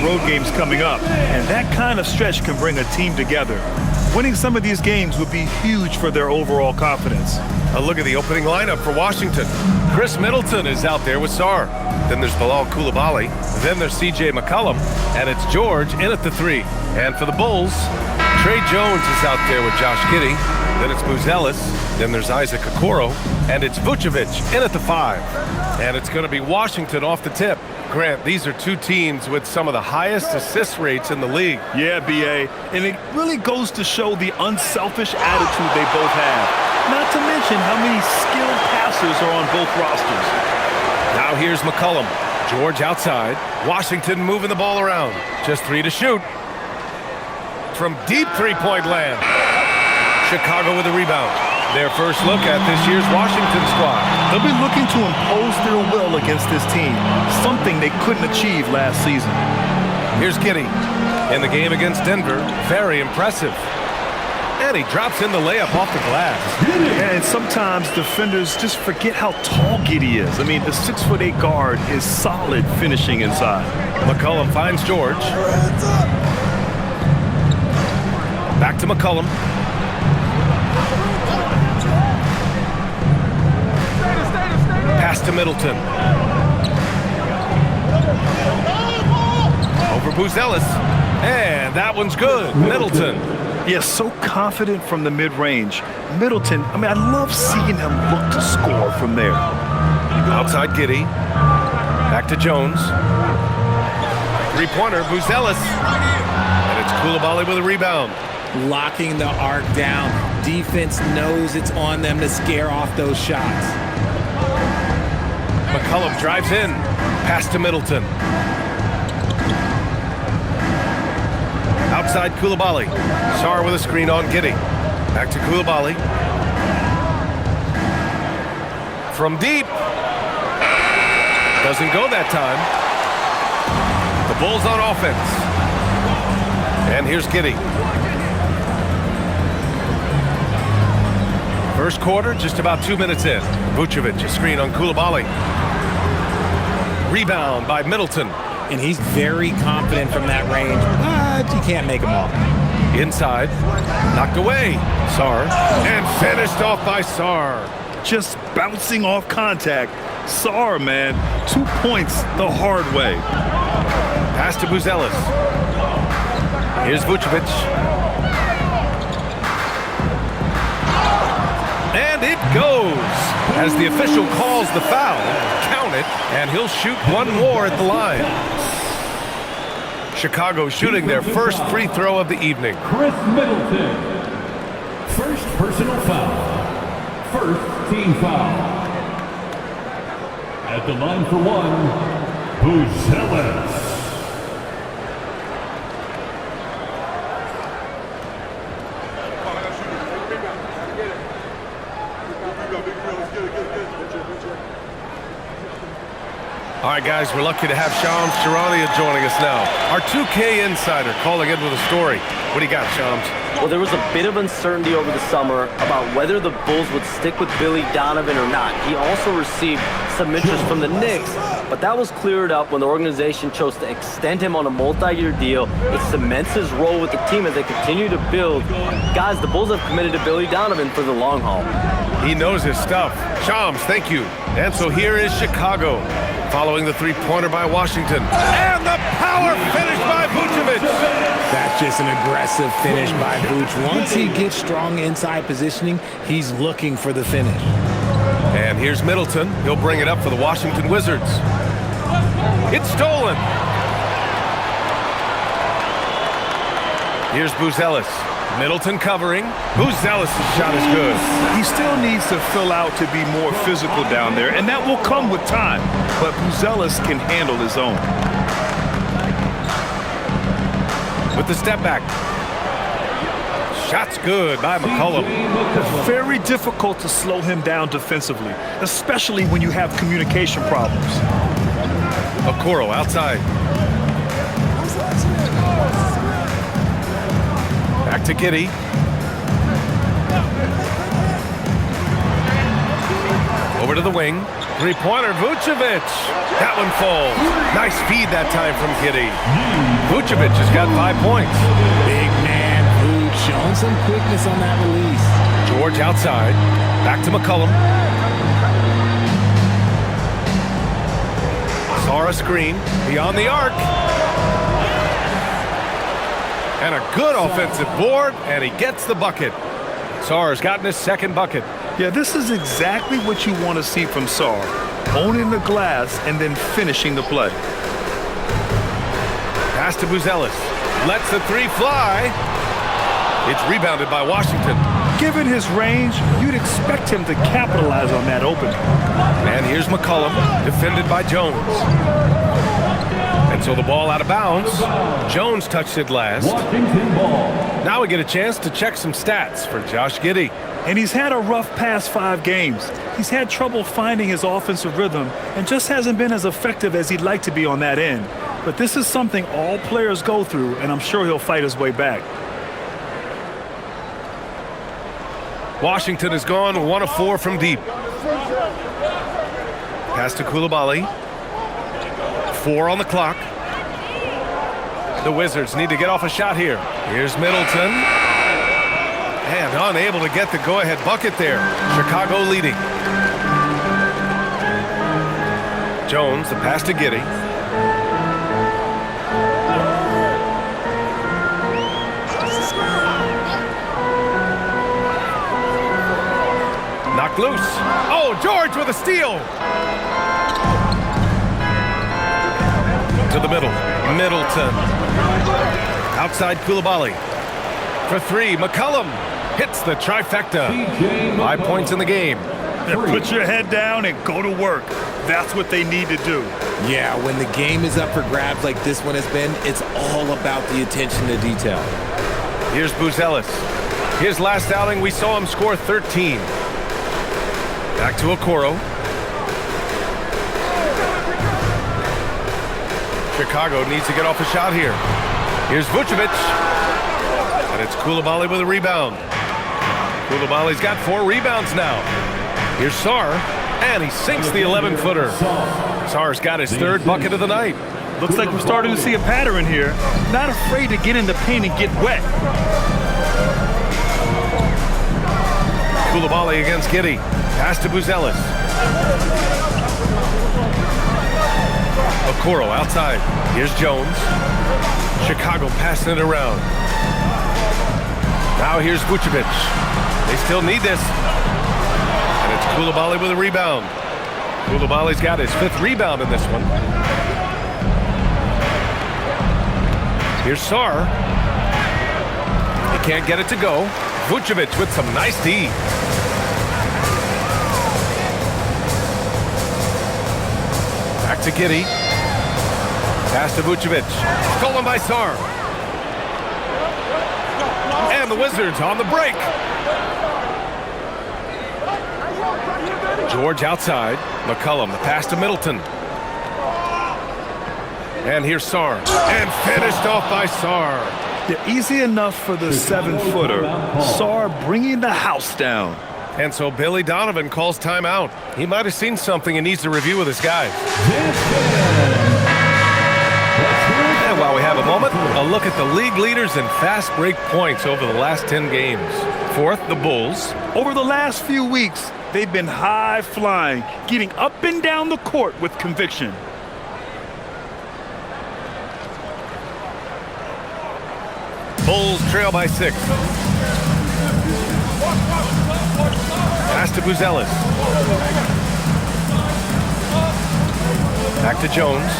road games coming up, and that kind of stretch can bring a team together. Winning some of these games would be huge for their overall confidence. A look at the opening lineup for Washington. Chris Middleton is out there with Sarr. Then there's Bilal Coulibaly. Then there's C.J. McCollum. And it's George in at the 3. And for the Bulls, Trey Jones is out there with Josh Giddey. Then it's Buzelis. Then there's Isaac Okoro. And it's Vucevic in at the 5. And it's going to be Washington off the tip. Grant, these are two teams with some of the highest assist rates in the league. Yeah, B.A. And it really goes to show the unselfish attitude they both have. Not to mention how many skilled passers are on both rosters. Now here's McCollum. George outside. Washington moving the ball around. Just 3 to shoot. From deep three-point land. Chicago with a rebound. Their first look at this year's Washington squad. They'll be looking to impose their will against this team, something they couldn't achieve last season. Here's Giddey. In the game against Denver, very impressive. And he drops in the layup off the glass. Yeah, and sometimes defenders just forget how tall Giddey is. I mean, the 6'8" guard is solid finishing inside. McCollum finds George. Back to McCollum. Pass to Middleton. Over Buzelis. And that one's good. Middleton. Yeah, so confident from the mid-range. Middleton, I mean, I love seeing him look to score from there. Outside Giddey. Back to Jones. Three-pointer, Buzelis. And it's Coulibaly with a rebound. Locking the arc down. Defense knows it's on them to scare off those shots. McCollum drives in. Pass to Middleton. Outside Coulibaly. Sarr with a screen on Giddey. Back to Coulibaly. From deep. Doesn't go that time. The Bulls on offense. And here's Giddey. First quarter, just about 2 minutes in. Vucevic, a screen on Coulibaly. Rebound by Middleton. And he's very confident from that range, but you can't make them all. Inside, knocked away. Sarr, and finished off by Sarr. Just bouncing off contact. Sarr, man, 2 points the hard way. Pass to Buzelis. Here's Vucevic. And it goes. As the official calls the foul, count it, and he'll shoot one more at the line. Chicago shooting their first free throw of the evening. Chris Middleton. First personal foul. First team foul. At the line for one, Buzelis. All right, guys, we're lucky to have Shams Charania joining us now. Our 2K insider calling in with a story. What do you got, Shams? Well, there was a bit of uncertainty over the summer about whether the Bulls would stick with Billy Donovan or not. He also received some interest from the Knicks, but that was cleared up when the organization chose to extend him on a multi-year deal. It cements his role with the team as they continue to build. Guys, the Bulls have committed to Billy Donovan for the long haul. He knows his stuff. Shams, thank you. And so here is Chicago, following the three-pointer by Washington. And the power finish by Vucevic. That's just an aggressive finish by Vuce. Once he gets strong inside positioning, he's looking for the finish. And here's Middleton. He'll bring it up for the Washington Wizards. It's stolen. Here's Buzelis. Middleton covering. Buzelis' shot is good. He still needs to fill out to be more physical down there, and that will come with time. But Buzelis can handle his own. With the step back. Shot's good by McCollum. Very difficult to slow him down defensively, especially when you have communication problems. Okoro outside. Back to Giddey. Over to the wing. Three-pointer, Vucevic. That one falls. Nice feed that time from Giddey. Vucevic has got 5 points. Big man, Vooch, showing some quickness on that release. George outside. Back to McCollum. Sara screen. Beyond the arc. And a good offensive board, and he gets the bucket. Sar's gotten his second bucket. Yeah, this is exactly what you want to see from Sar. Owning the glass and then finishing the play. Pass to Buzelis. Lets the three fly. It's rebounded by Washington. Given his range, you'd expect him to capitalize on that opening. And here's McCollum, defended by Jones. And so the ball out of bounds. Jones touched it last. Washington ball. Now we get a chance to check some stats for Josh Giddey. And he's had a rough past 5 games. He's had trouble finding his offensive rhythm and just hasn't been as effective as he'd like to be on that end. But this is something all players go through, and I'm sure he'll fight his way back. Washington has gone 1 of 4 from deep. Pass to Coulibaly. 4 on the clock. The Wizards need to get off a shot here. Here's Middleton. And unable to get the go-ahead bucket there. Chicago leading. Jones, the pass to Giddey. Knocked loose. Oh, George with a steal. To the middle. Middleton. Outside Coulibaly. For 3, McCollum hits the trifecta. 5 points in the game. Put your head down and go to work. That's what they need to do. Yeah, when the game is up for grabs like this one has been, it's all about the attention to detail. Here's Buzelis. His last outing, we saw him score 13. Back to Okoro. Chicago needs to get off a shot here. Here's Vucevic. And it's Coulibaly with a rebound. Coulibaly's got 4 rebounds now. Here's Sar, and he sinks the 11-footer. Sar's got his 3rd bucket of the night. Looks like we're starting to see a pattern here. Not afraid to get in the paint and get wet. Coulibaly against Giddey. Pass to Buzelis. Okoro outside. Here's Jones. Chicago passing it around. Now here's Vucevic. They still need this. And it's Coulibaly with a rebound. Coulibaly's got his 5th rebound in this one. Here's Sar. He can't get it to go. Vucevic with some nice D. Back to Giddey. Pass to Vucevic. Stolen by Sar. And the Wizards on the break. George outside. McCollum, the pass to Middleton. And here's Sar. And finished off by Sar. Yeah, easy enough for the 7-footer. Sar bringing the house down. And so Billy Donovan calls timeout. He might have seen something and needs to review with his guys. And while we have a moment, a look at the league leaders in fast break points over the last 10 games. 4th, the Bulls. Over the last few weeks, they've been high-flying, getting up and down the court with conviction. Bulls trail by 6. Pass to Buzelis. Back to Jones.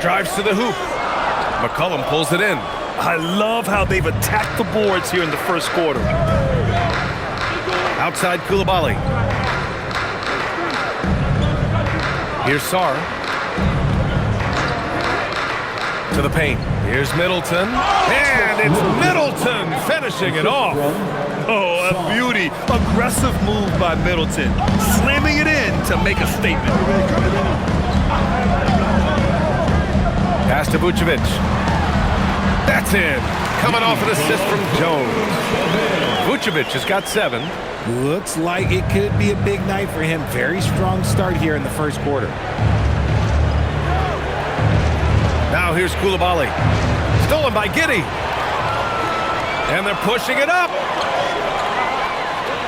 Drives to the hoop. McCollum pulls it in. I love how they've attacked the boards here in the first quarter. Outside Coulibaly. Here's Sar. To the paint. Here's Middleton. And it's Middleton finishing it off. Oh, a beauty. Aggressive move by Middleton. Slamming it in to make a statement. Pass to Vucevic. That's in. coming off an assist from Jones. Vucevic has got 7. Looks like it could be a big night for him. Very strong start here in the first quarter. Now here's Coulibaly. Stolen by Giddey. And they're pushing it up.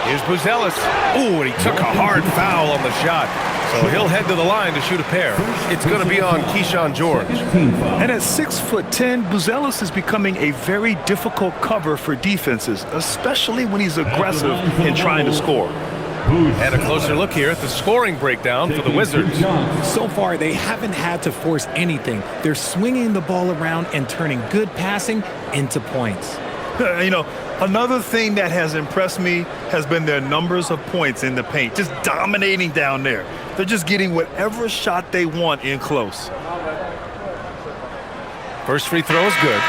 Here's Buzelis. Ooh, and he took a hard foul on the shot. So he'll head to the line to shoot a pair. It's going to be on Keyshawn George. And at 6'10", Buzelis is becoming a very difficult cover for defenses, especially when he's aggressive in trying to score. And a closer look here at the scoring breakdown for the Wizards. So far, they haven't had to force anything. They're swinging the ball around and turning good passing into points. You know, another thing that has impressed me has been their numbers of points in the paint, just dominating down there. They're just getting whatever shot they want in close. First free throw is good.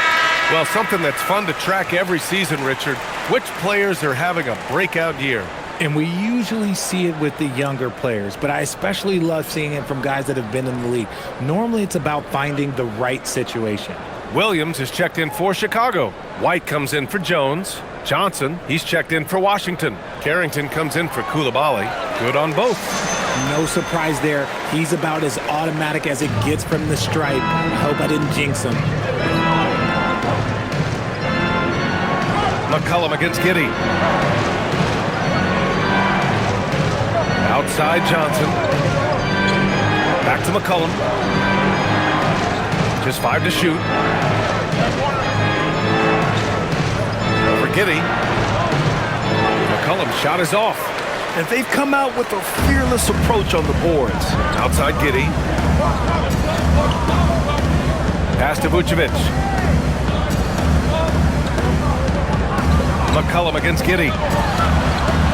Well, something that's fun to track every season, Richard. Which players are having a breakout year? And we usually see it with the younger players, but I especially love seeing it from guys that have been in the league. Normally, it's about finding the right situation. Williams is checked in for Chicago. White comes in for Jones. Johnson, he's checked in for Washington. Carrington comes in for Coulibaly. Good on both. No surprise there. He's about as automatic as it gets from the stripe. I hope I didn't jinx him. McCollum against Giddey. Outside Johnson. Back to McCollum. Just 5 to shoot. Over Giddey. McCollum's shot is off. And they've come out with a fearless approach on the boards. Outside Giddey. Pass to Vucevic. McCollum against Giddey.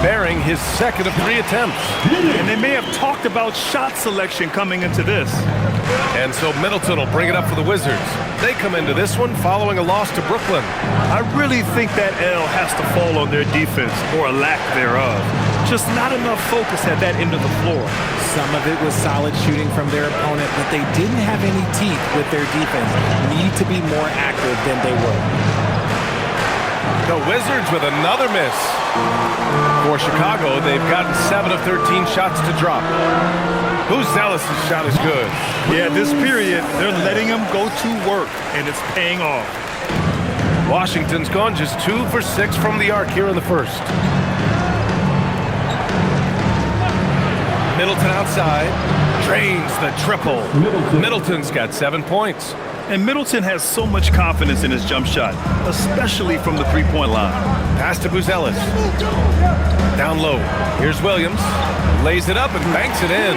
Bearing his second of 3 attempts. And they may have talked about shot selection coming into this. And so Middleton will bring it up for the Wizards. They come into this one following a loss to Brooklyn. I really think that L has to fall on their defense, or a lack thereof. Just not enough focus at that end of the floor. Some of it was solid shooting from their opponent, but they didn't have any teeth with their defense. Need to be more active than they were. The Wizards with another miss. For Chicago, they've gotten 7 of 13 shots to drop. Buzelis' shot is good. Yeah, this period, they're letting him go to work, and it's paying off. Washington's gone just 2 for 6 from the arc here in the first. Middleton outside. Drains the triple. Middleton's got 7 points. And Middleton has so much confidence in his jump shot, especially from the three-point line. Pass to Buzelis. Down low. Here's Williams. Lays it up and banks it in.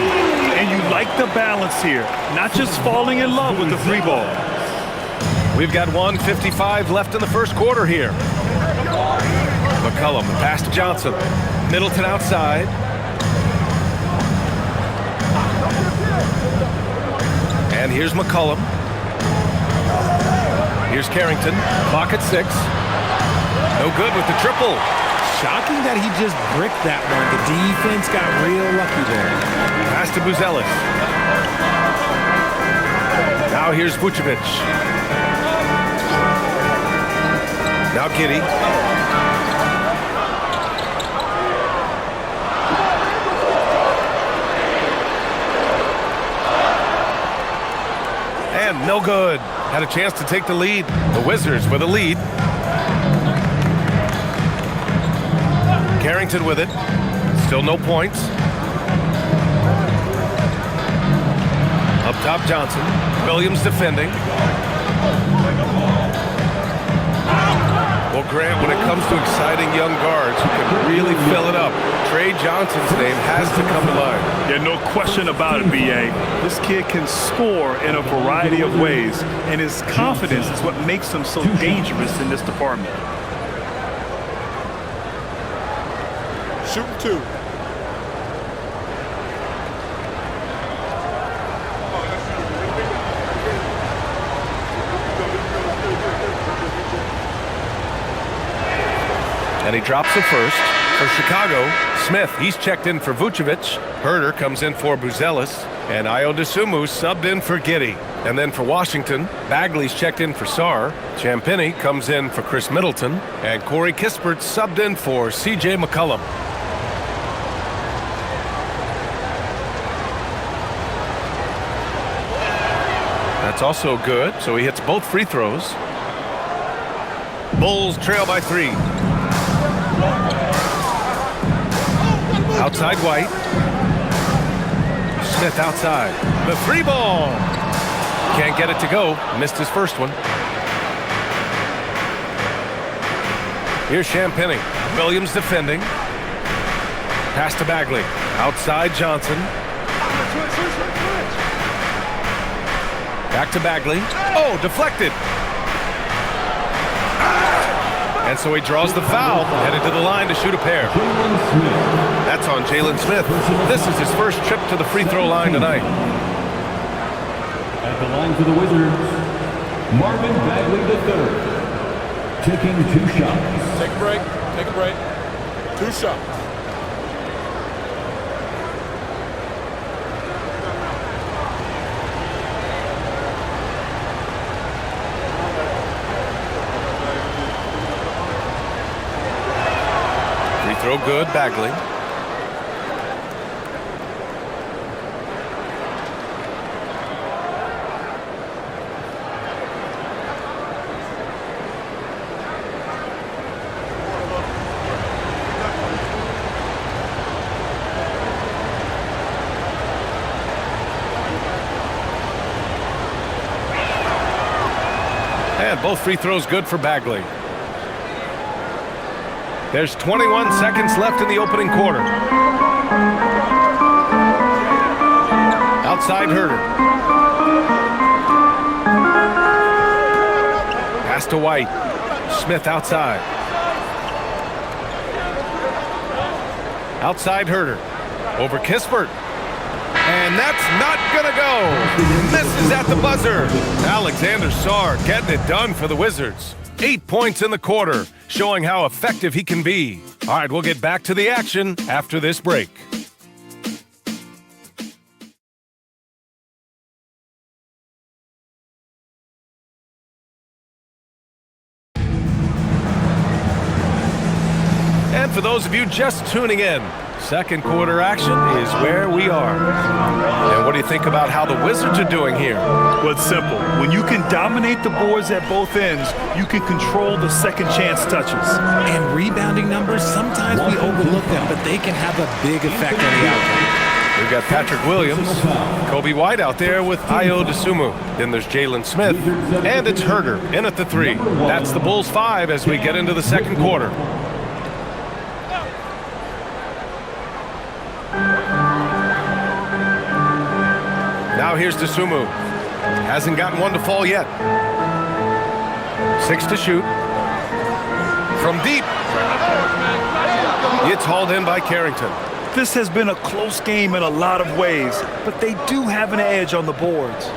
And you like the balance here, not just falling in love with the free ball. We've got 1:55 left in the first quarter here. McCollum, pass to Johnson. Middleton outside. And here's McCollum. Here's Carrington. Clock at 6. No good with the triple. Shocking that he just bricked that one. The defense got real lucky there. Pass to Buzelis. Now here's Vucevic. Now Giddey. And no good. Had a chance to take the lead. The Wizards with a lead. Carrington with it. Still no points. Up top Johnson. Williams defending. Well, Grant, when it comes to exciting young guards who can really fill it up, Trey Johnson's name has to come to mind. Yeah, no question about it, B.A. This kid can score in a variety of ways, and his confidence is what makes him so dangerous in this department. Shooting 2. And he drops the first. For Chicago, Smith, he's checked in for Vucevic. Herter comes in for Buzelis. And Ayo Dosunmu subbed in for Giddey. And then for Washington, Bagley's checked in for Sarr. Champagnie comes in for Chris Middleton. And Corey Kispert subbed in for C.J. McCollum. That's also good, so he hits both free throws. Bulls trail by 3. Outside White. Smith outside. The 3 ball. Can't get it to go. Missed his first one. Here's Champagnie. Williams defending. Pass to Bagley. Outside Johnson. Back to Bagley. Oh, deflected. And so he draws the foul, headed to the line to shoot a pair. That's on Jalen Smith. This is his first trip to the free throw line tonight. At the line for the Wizards, Marvin Bagley III, taking 2 shots. Take a break. Take a break. 2 shots. Throw good, Bagley. And both free throws good for Bagley. There's 21 seconds left in the opening quarter. Outside Herter. Pass to White. Smith outside. Outside Herter. Over Kispert. And that's not gonna go. Misses at the buzzer. Alexander Sarr getting it done for the Wizards. 8 points in the quarter, showing how effective he can be. All right, we'll get back to the action after this break. And for those of you just tuning in, second quarter action is where we are. And what do you think about how the Wizards are doing here? Well, it's simple. When you can dominate the boards at both ends, you can control the second chance touches. And rebounding numbers, sometimes we overlook them, but they can have a big effect on the outcome. We've got Patrick Williams, Kobe White out there with Ayo Dosunmu. Then there's Jalen Smith, and it's Herter in at the 3. That's the Bulls 5 as we get into the second quarter. Now here's Dosunmu. Hasn't gotten one to fall yet. 6 to shoot. From deep. It's hauled in by Carrington. This has been a close game in a lot of ways, but they do have an edge on the boards.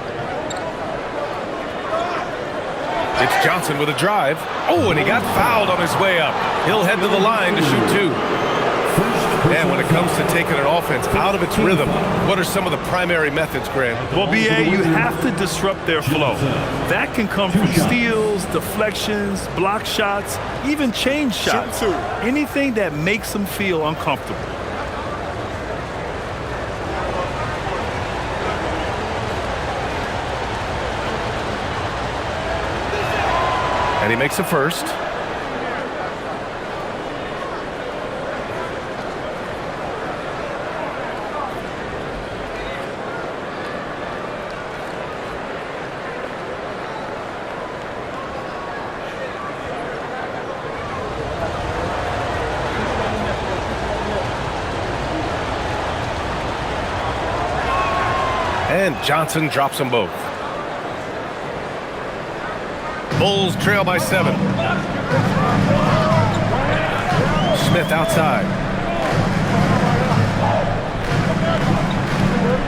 It's Johnson with a drive. Oh, and he got fouled on his way up. He'll head to the line to shoot 2. And when it comes to taking an offense out of its rhythm, what are some of the primary methods, Grant? Well, B.A., you have to disrupt their flow. That can come from steals, deflections, block shots, even change shots. Anything that makes them feel uncomfortable. And he makes a first. And Johnson drops them both. Bulls trail by 7. Smith outside.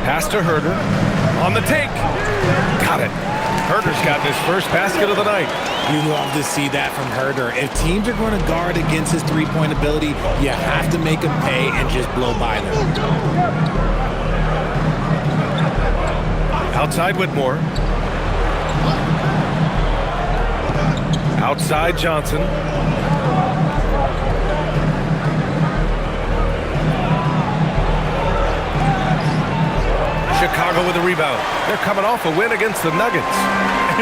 Pass to Herter. On the take. Got it. Herter's gotten his first basket of the night. You love to see that from Herter. If teams are going to guard against his three-point ability, you have to make him pay and just blow by them. Outside Whitmore. Outside Johnson. Chicago with a rebound. They're coming off a win against the Nuggets.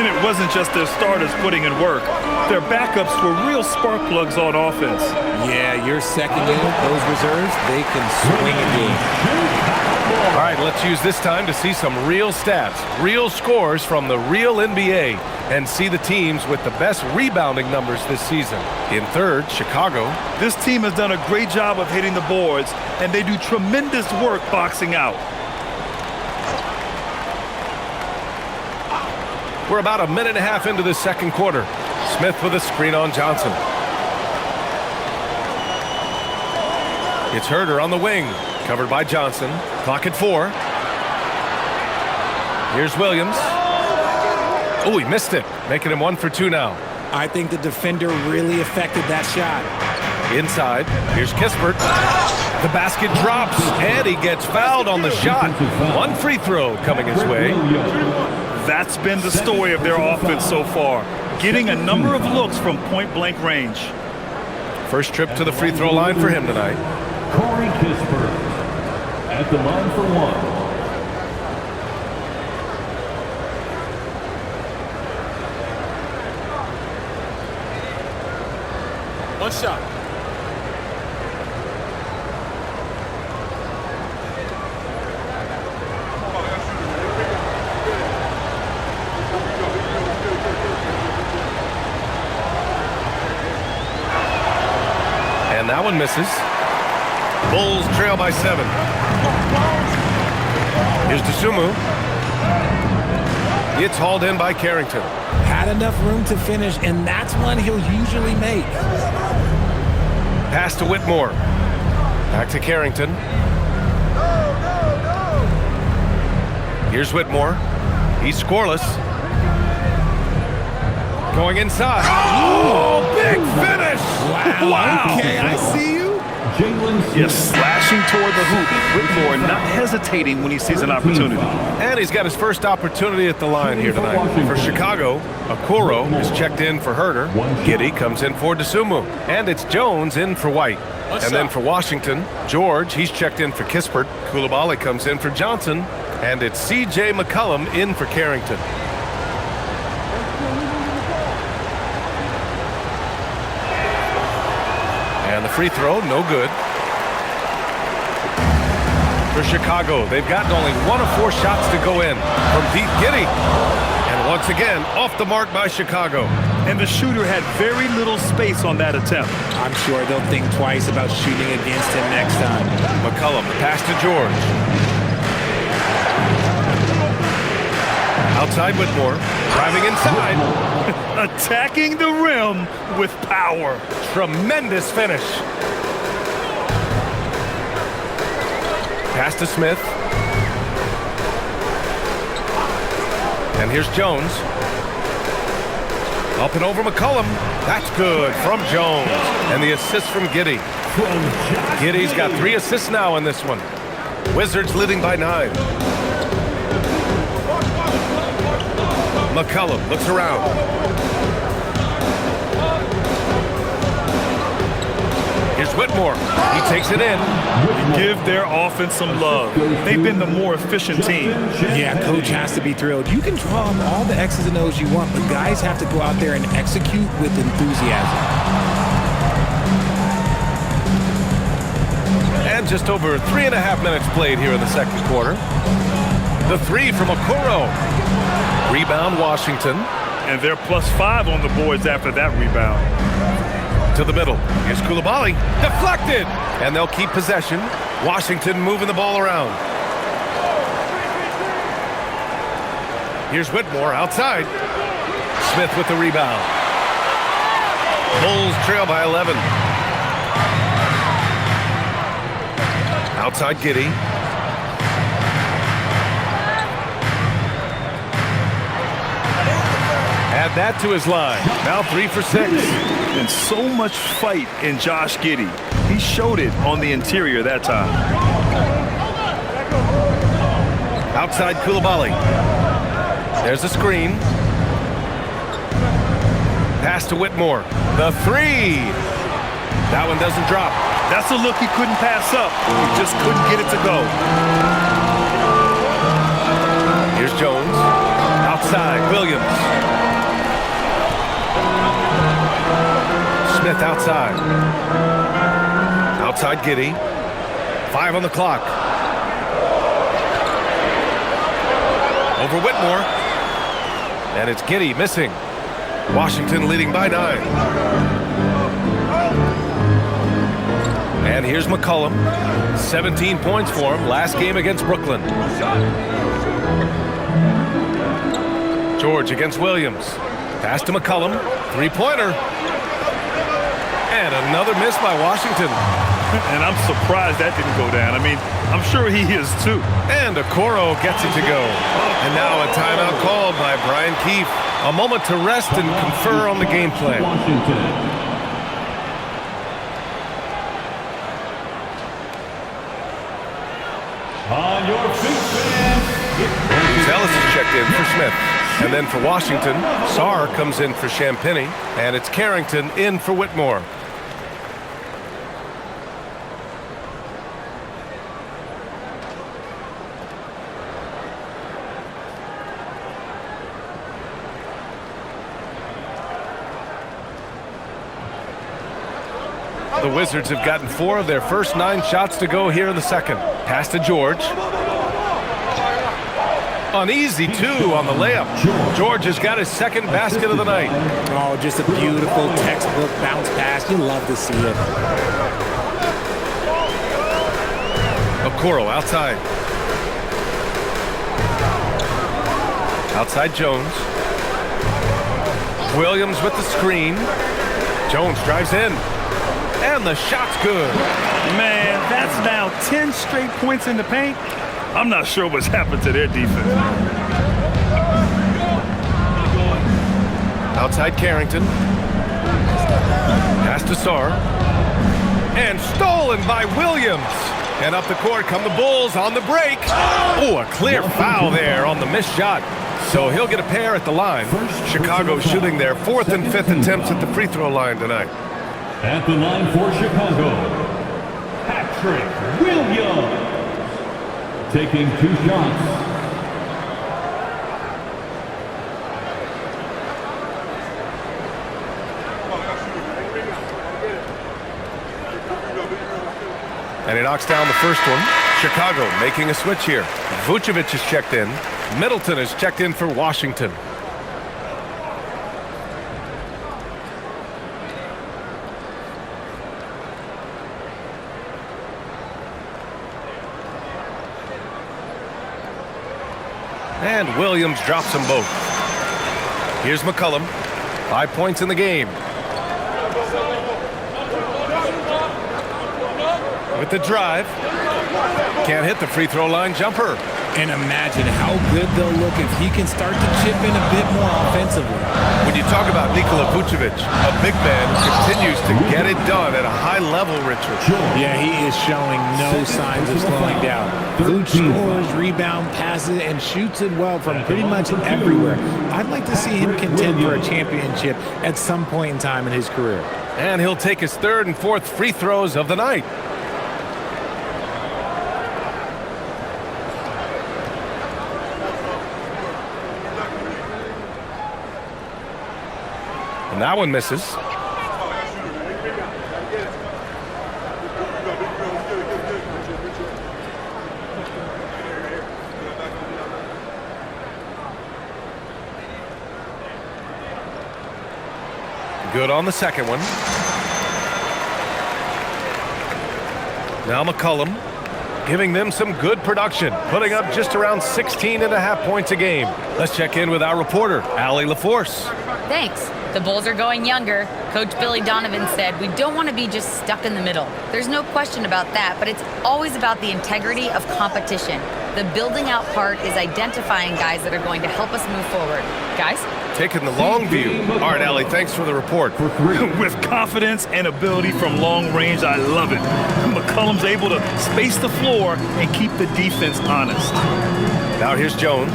And it wasn't just their starters putting in work. Their backups were real spark plugs on offense. Yeah, your second unit, those reserves, they can swing a game. All right, let's use this time to see some real stats, real scores from the real NBA, and see the teams with the best rebounding numbers this season. In third, Chicago. This team has done a great job of hitting the boards, and they do tremendous work boxing out. We're about a minute and a half into the second quarter. Smith with a screen on Johnson. It's Herder on the wing, covered by Johnson. Clock at 4. Here's Williams. Oh, he missed it, making him 1 for 2 now. I think the defender really affected that shot. Inside, here's Kispert. The basket drops, and he gets fouled on the shot. 1 free throw coming his way. That's been the story of their offense so far, getting a number of looks from point-blank range. First trip to the free throw line for him tonight. Corey Kispert at the line for 1. One shot. And that one misses. Bulls trail by 7. Here's DeSumo. It's hauled in by Carrington. Had enough room to finish, and that's one he'll usually make. Pass to Whitmore. Back to Carrington. Here's Whitmore. He's scoreless. Going inside. Oh, big finish! Wow. Okay, I see you. Yes, slashing toward the hoop. Whitmore not hesitating when he sees an opportunity. And he's got his first opportunity at the line here tonight. For Chicago, Okoro is checked in for Herder. Giddey comes in for DeSumo. And it's Jones in for White. And then for Washington, George, he's checked in for Kispert. Coulibaly comes in for Johnson. And it's C.J. McCollum in for Carrington. And the free throw, no good. For Chicago, they've gotten only 1 of 4 shots to go in from deep. Giddey. And once again, off the mark by Chicago. And the shooter had very little space on that attempt. I'm sure they'll think twice about shooting against him next time. McCollum, pass to George. Outside Whitmore, driving inside. Attacking the rim with power. Tremendous finish. Pass to Smith. And here's Jones. Up and over McCollum. That's good from Jones. And the assist from Giddey. Giddey's got 3 assists now in this one. Wizards leading by 9. McCollum looks around. Here's Whitmore. He takes it in. Give their offense some love. They've been the more efficient team. Yeah, coach has to be thrilled. You can draw up all the X's and O's you want, but guys have to go out there and execute with enthusiasm. And just over 3.5 minutes played here in the second quarter. The 3 from Okoro. Rebound Washington. And they're +5 on the boards after that rebound. To the middle. Here's Coulibaly. Deflected. And they'll keep possession. Washington moving the ball around. Here's Whitmore outside. Smith with the rebound. Bulls trail by 11. Outside Giddey. Add that to his line. Now 3 for 6. And so much fight in Josh Giddey. He showed it on the interior that time. Outside Coulibaly. There's a screen. Pass Pass to Whitmore. The three. That one doesn't drop. That's a look he couldn't pass up. He just couldn't get it to go. Here's Jones. Outside, Williams. Smith outside. Outside Giddey. 5 on the clock. Over Whitmore. And it's Giddey missing. Washington leading by 9. And here's McCollum. 17 points for him last game against Brooklyn. George against Williams. Pass to McCollum. Three-pointer. And another miss by Washington. And I'm surprised that didn't go down. I mean, I'm sure he is too. And Okoro gets it to go. And now a timeout called by Brian Keefe. A moment to rest and confer on the game plan. Washington. On your feet, fans. Ellis is checked in for Smith. And then for Washington, Sarr comes in for Champagnie. And it's Carrington in for Whitmore. The Wizards have gotten 4 of their first 9 shots to go here in the second. Pass to George. An easy 2 on the layup. George has got his second basket of the night. Oh, just a beautiful textbook bounce pass. You love to see it. Okoro outside. Outside Jones. Williams with the screen. Jones drives in. And the shot's good. Man, that's now 10 straight points in the paint. I'm not sure what's happened to their defense. Outside Carrington. Pass to Sarr. And stolen by Williams. And up the court come the Bulls on the break. Oh, a clear foul there on the missed shot. So he'll get a pair at the line. Chicago shooting their 4th and 5th attempts at the free throw line tonight. At the line for Chicago, Patrick Williams. Taking 2 shots. And he knocks down the first one. Chicago making a switch here. Vucevic is checked in. Middleton is checked in for Washington. And Williams drops them both. Here's McCollum. 5 points in the game. With the drive. Can't hit the free throw line jumper. And imagine how good they'll look if he can start to chip in a bit more offensively. When you talk about Nikola Vucevic, a big man who continues to get it done at a high level, Richard. Yeah, he is showing no signs of slowing down. Vooch scores, rebound, passes, and shoots it well from pretty much everywhere. I'd like to see him contend for a championship at some point in time in his career. And he'll take his 3rd and 4th free throws of the night. And that one misses. Good on the second one. Now McCollum giving them some good production, putting up just around 16.5 points a game. Let's check in with our reporter, Allie LaForce. Thanks. The Bulls are going younger. Coach Billy Donovan said, we don't want to be just stuck in the middle. There's no question about that, but it's always about the integrity of competition. The building out part is identifying guys that are going to help us move forward. Guys? Taking the long view. All right, Allie, thanks for the report. With confidence and ability from long range, I love it. McCollum's able to space the floor and keep the defense honest. Now here's Jones.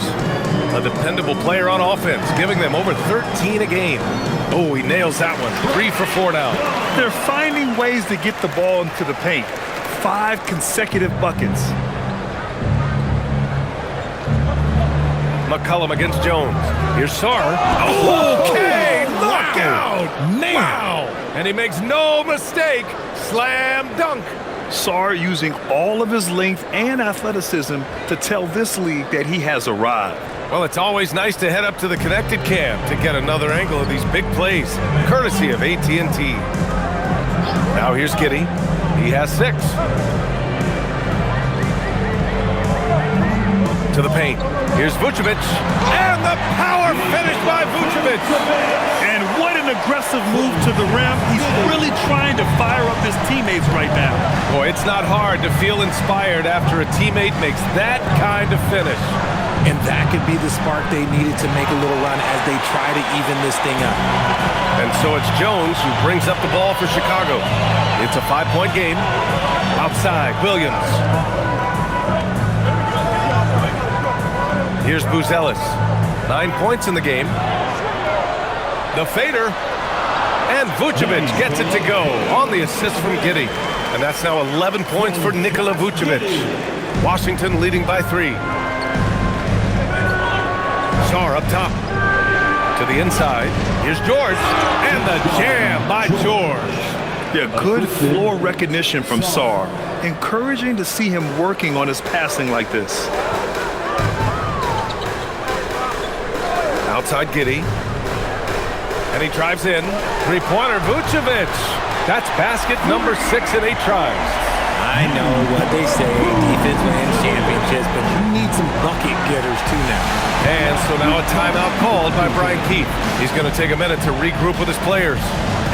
A dependable player on offense, giving them over 13 a game. Oh, he nails that one. 3 for 4 now. They're finding ways to get the ball into the paint. 5 consecutive buckets. McCollum against Jones. Here's Sarr. Okay, knockout. Wow. And he makes no mistake. Slam dunk. Sarr using all of his length and athleticism to tell this league that he has arrived. Well, it's always nice to head up to the connected cam to get another angle of these big plays, courtesy of AT&T. Now here's Giddey. He has 6. To the paint. Here's Vucevic. And the power finish by Vucevic. And what an aggressive move to the rim. He's really trying to fire up his teammates right now. Boy, it's not hard to feel inspired after a teammate makes that kind of finish. And that could be the spark they needed to make a little run as they try to even this thing up. And so it's Jones who brings up the ball for Chicago. It's a 5-point game. Outside, Williams. Here's Buzelis. 9 points in the game. The fader. And Vucevic gets it to go on the assist from Giddey. And that's now 11 points for Nikola Vucevic. Washington leading by 3. Sarr up top. To the inside. Here's George. And the jam by George. Yeah, good floor recognition from Sarr. Encouraging to see him working on his passing like this. Outside Giddey. And he drives in. 3-pointer, Vucevic. That's basket number 6 in 8 tries. I know what they say, defense wins championships, but you need some bucket getters too now. And so now a timeout called by Brian Keith. He's going to take a minute to regroup with his players.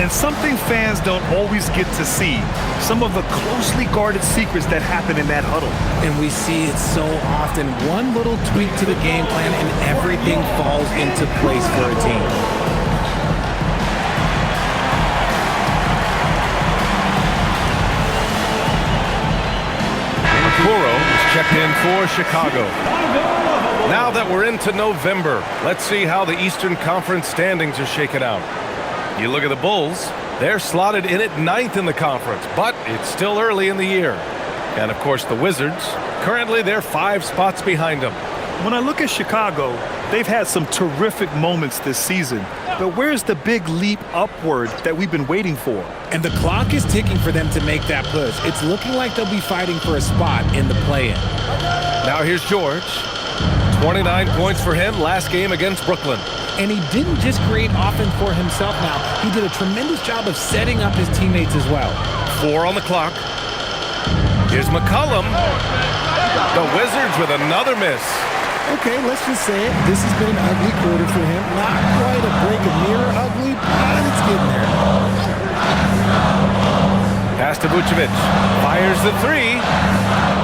And something fans don't always get to see. Some of the closely guarded secrets that happen in that huddle. And we see it so often. One little tweak to the game plan and everything falls into place for a team. Kuro is checked in for Chicago. Now that we're into November, let's see how the Eastern Conference standings are shaken out. You look at the Bulls, they're slotted in at 9th in the conference, but it's still early in the year. And of course the Wizards, currently they're 5 spots behind them. When I look at Chicago, they've had some terrific moments this season. But where's the big leap upward that we've been waiting for? And the clock is ticking for them to make that push. It's looking like they'll be fighting for a spot in the play-in. Now here's George. 29 points for him last game against Brooklyn. And he didn't just create offense for himself now. He did a tremendous job of setting up his teammates as well. 4 on the clock. Here's McCollum. The Wizards with another miss. Okay, let's just say it. This has been an ugly quarter for him. Not quite a break of mirror ugly, but it's getting there. Pass to Vucevic. Fires the 3.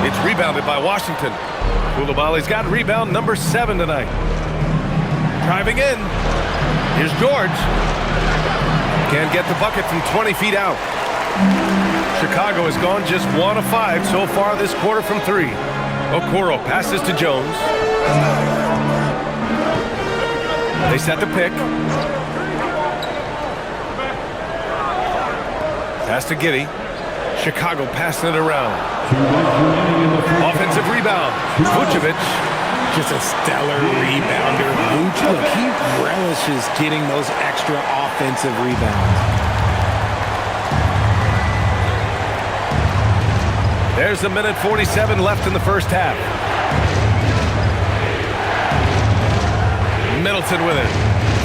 It's rebounded by Washington. Koulibaly's got rebound number 7 tonight. Driving in. Here's George. Can't get the bucket from 20 feet out. Chicago has gone just 1 of 5 so far this quarter from 3. Okoro passes to Jones. They set the pick. Pass to Giddey. Chicago passing it around. Offensive rebound. Vucevic. Just a stellar rebounder. Look, he relishes getting those extra offensive rebounds. There's a minute 47 left in the first half. Middleton with it.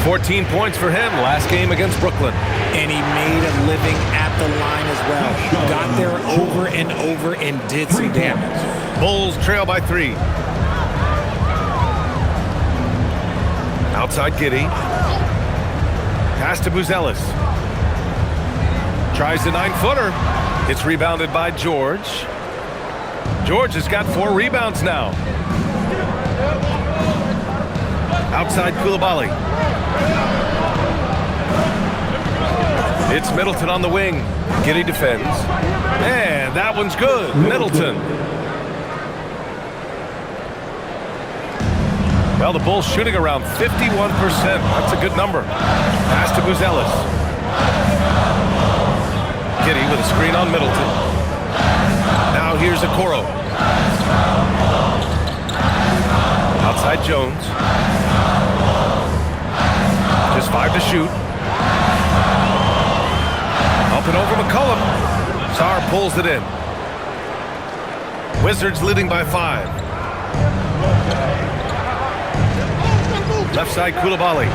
14 points for him last game against Brooklyn. And he made a living at the line as well. Got there over and over and did some damage. Bulls trail by 3. Outside Giddey. Pass to Buzelis. Tries the 9-footer. It's rebounded by George. George has got 4 rebounds now. Outside Koulibaly. It's Middleton on the wing. Giddey defends. And that one's good. Middleton. Well, the Bulls shooting around 51%. That's a good number. Pass to Buzelis. Giddey with a screen on Middleton. Now here's Okoro. Outside Jones. Just 5 to shoot. Up and over McCollum. Sarr pulls it in. Wizards leading by 5. Left side Koulibaly.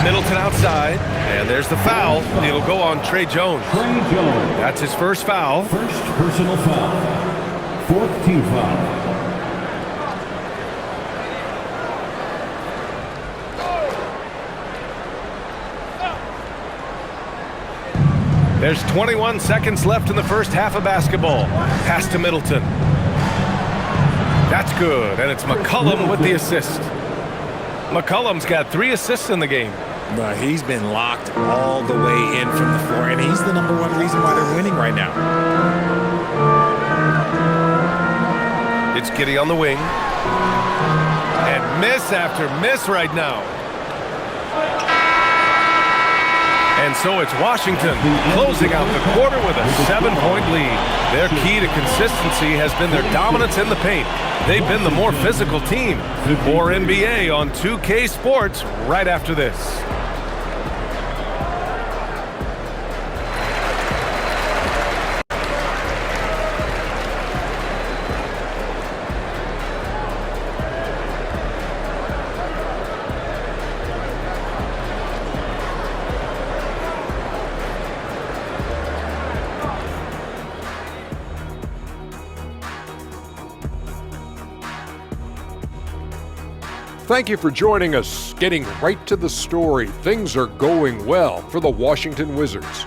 Middleton outside. And there's the foul. It'll go on Trey Jones. That's his first foul. First personal foul. 4th team foul. There's 21 seconds left in the first half of basketball. Pass to Middleton. That's good, and it's McCollum with the assist. McCollum's got 3 assists in the game. But he's been locked all the way in from the floor, and he's the #1 reason why they're winning right now. It's Giddey on the wing. And miss after miss right now. And so it's Washington closing out the quarter with a 7-point lead. Their key to consistency has been their dominance in the paint. They've been the more physical team. More NBA on 2K Sports right after this. Thank you for joining us. Getting right to the story, things are going well for the Washington Wizards.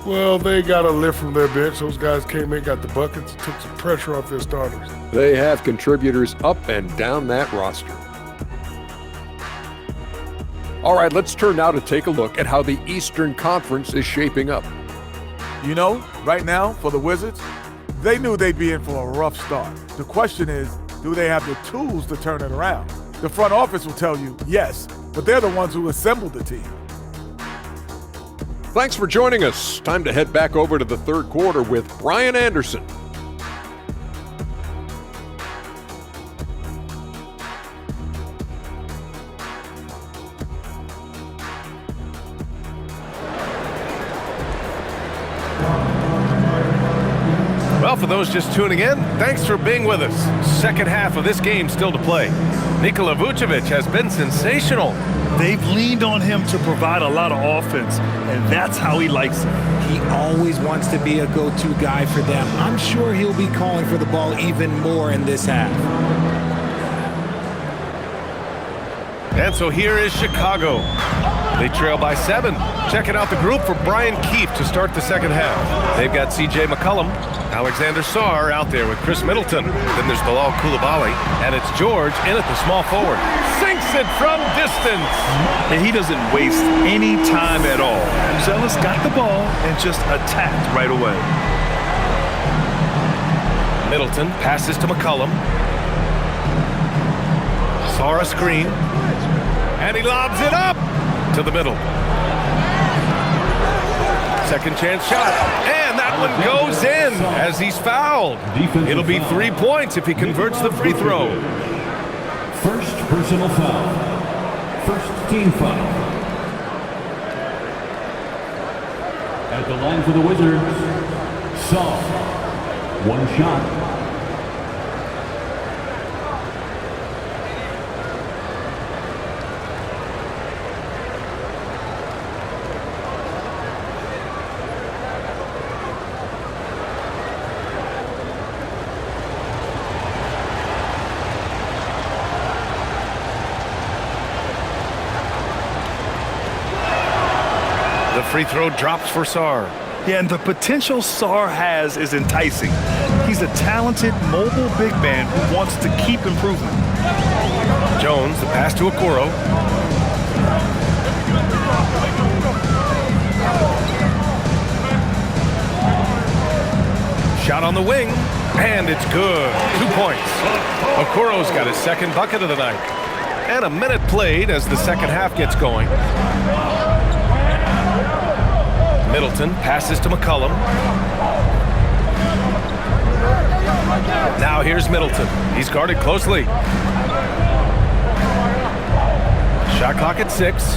Well, they got a lift from their bench. Those guys came in, got the buckets, took some pressure off their starters. They have contributors up and down that roster. All right, let's turn now to take a look at how the Eastern Conference is shaping up. You know, right now, for the Wizards, they knew they'd be in for a rough start. The question is, do they have the tools to turn it around? The front office will tell you yes, but they're the ones who assembled the team. Thanks for joining us. Time to head back over to the third quarter with Brian Anderson. Well, for those just tuning in, thanks for being with us. Second half of this game still to play. Nikola Vucevic has been sensational. They've leaned on him to provide a lot of offense, and that's how he likes it. He always wants to be a go-to guy for them. I'm sure he'll be calling for the ball even more in this half. And so here is Chicago. They trail by 7. Checking out the group for Brian Keefe to start the second half. They've got C.J. McCollum, Alexander Sarr out there with Chris Middleton. Then there's Bilal Koulibaly, and it's George in at the small forward. Sinks it from distance. And he doesn't waste any time at all. Zealous got the ball and just attacked right away. Middleton passes to McCollum. Sarr a screen. And he lobs it up to the middle. Second chance shot. And that one goes in as he's fouled. It'll be 3 points if he converts the free throw. First personal foul. First team foul. At the line for the Wizards, Sarr. One shot. The free throw drops for Sarr. Yeah, and the potential Sarr has is enticing. He's a talented, mobile big man who wants to keep improving. Jones, the pass to Okoro. Shot on the wing. And it's good. 2 points. Okoro's got his second bucket of the night. And a minute played as the second half gets going. Middleton passes to McCollum. Now here's Middleton. He's guarded closely. Shot clock at 6.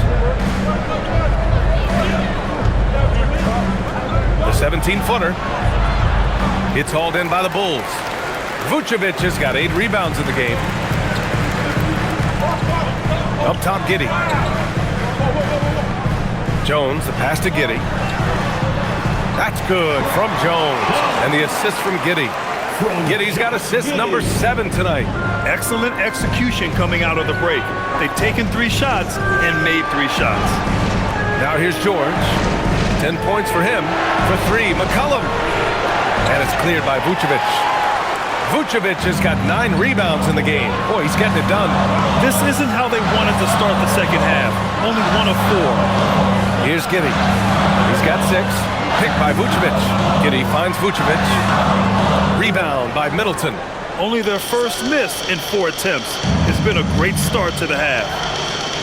The 17-footer. It's hauled in by the Bulls. Vucevic has got 8 rebounds in the game. Up top, Giddey. Jones, the pass to Giddey. That's good from Jones. And the assist from Giddey. Giddey's got assist number 7 tonight. Excellent execution coming out of the break. They've taken 3 shots and made 3 shots. Now here's George. 10 points for him. For 3, McCollum. And it's cleared by Vucevic. Vucevic has got 9 rebounds in the game. Boy, he's getting it done. This isn't how they wanted to start the second half. Only 1 of 4. Here's Giddey. He's got 6. Picked by Vucevic. Giddey finds Vucevic. Rebound by Middleton. Only their first miss in 4 attempts. It's been a great start to the half.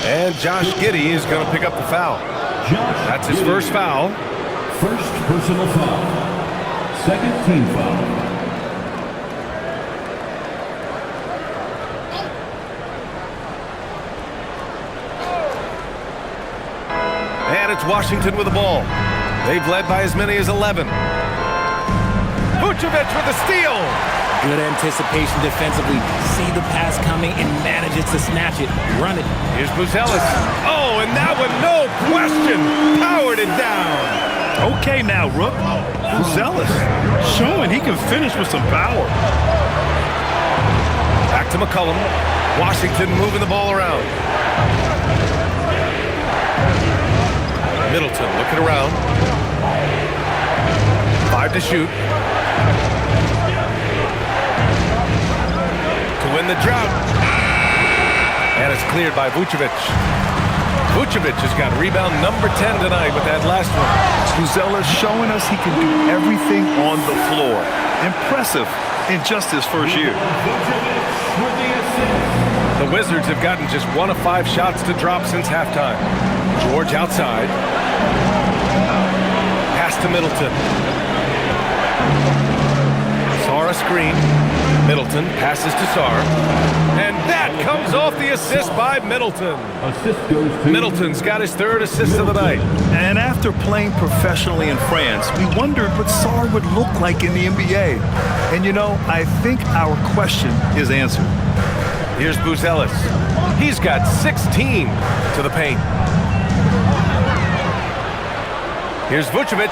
And Josh Giddey is going to pick up the foul. That's his first foul. First personal foul. Second team foul. And it's Washington with the ball. They've led by as many as 11. Vucevic with the steal. Good anticipation defensively. See the pass coming and manages to snatch it. Run it. Here's Buzelis. Oh, and that one, no question, powered it down. Okay now, Rook. Buzelis showing he can finish with some power. Back to McCollum. Washington moving the ball around. Middleton looking around. 5 to shoot. To win the drought. And it's cleared by Vucevic. Vucevic has got rebound number 10 tonight with that last one. Buzelis showing us he can do everything on the floor. Impressive in just his first year. The Wizards have gotten just 1 of 5 shots to drop since halftime. George outside. Pass to Middleton. Sarr a screen. Middleton passes to Sarr. And that comes off the assist by Middleton. Assist goes to Middleton's got his 3rd assist of the night. And after playing professionally in France, we wondered what Sarr would look like in the NBA. And you know, I think our question is answered. Here's Buzelis. He's got 16 to the paint. Here's Vucevic.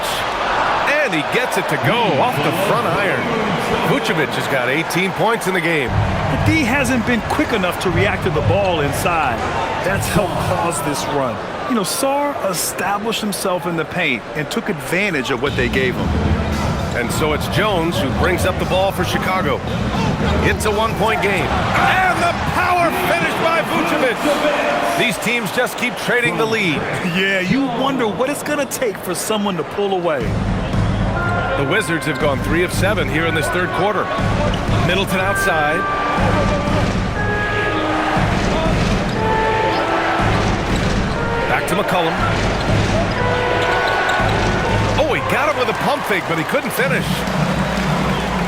And he gets it to go off the front iron. Vucevic has got 18 points in the game. But D hasn't been quick enough to react to the ball inside. That's helped cause this run. You know, Sarr established himself in the paint and took advantage of what they gave him. And so it's Jones who brings up the ball for Chicago. It's a 1-point game. And the power finish by Vucevic. These teams just keep trading the lead. Yeah, you wonder what it's going to take for someone to pull away. The Wizards have gone 3 of 7 here in this 3rd quarter. Middleton outside. Back to McCollum. Oh, he got him with a pump fake, but he couldn't finish.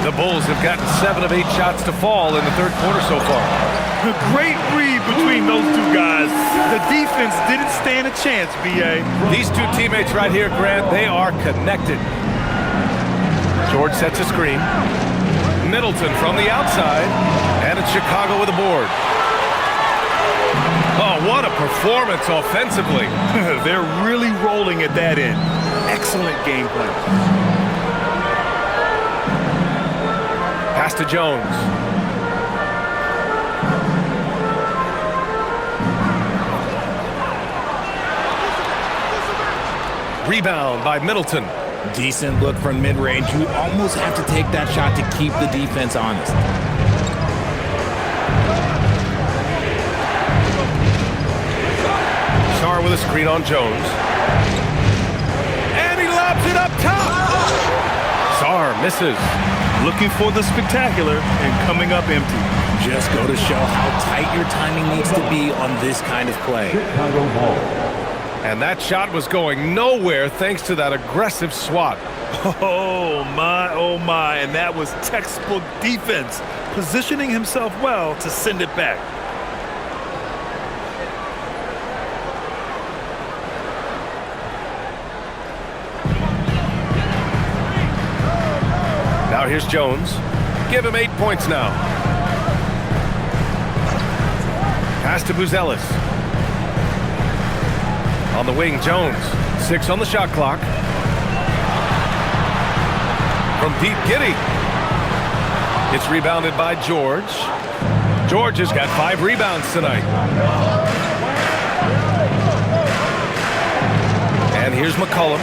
The Bulls have gotten 7 of 8 shots to fall in the 3rd quarter so far. A great read between those 2 guys. The defense didn't stand a chance, B.A. These 2 teammates right here, Grant, they are connected. George sets a screen. Middleton from the outside. And it's Chicago with a board. Oh, what a performance offensively. They're really rolling at that end. Excellent game plan. Pass to Jones. Rebound by Middleton. Decent look from mid-range. You almost have to take that shot to keep the defense honest. Sarr with a screen on Jones. And he lobs it up top. Sarr misses. looking for the spectacular and coming up empty. Just go to show how tight your timing needs to be on this kind of play. Chicago ball. And that shot was going nowhere thanks to that aggressive swat. Oh my, and that was textbook defense, positioning himself well to send it back. Now here's Jones. Give him 8 points now. Pass to Buzelis. On the wing, Jones. 6 on the shot clock. From Pete Giddy. It's rebounded by George. George has got 5 rebounds tonight. And here's McCollum.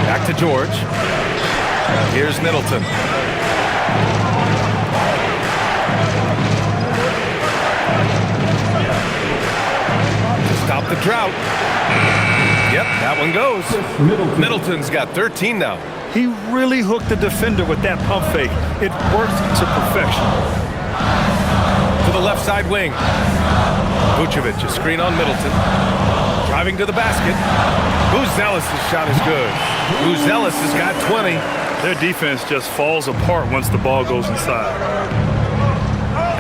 Back to George. Here's Middleton. To stop the drought. Yep, that one goes. Middleton's got 13 now. He really hooked the defender with that pump fake. It worked to perfection. To the left side wing. Vucevic, a screen on Middleton. Driving to the basket. Buzelis' shot is good. Buzelis has got 20. Their defense just falls apart once the ball goes inside.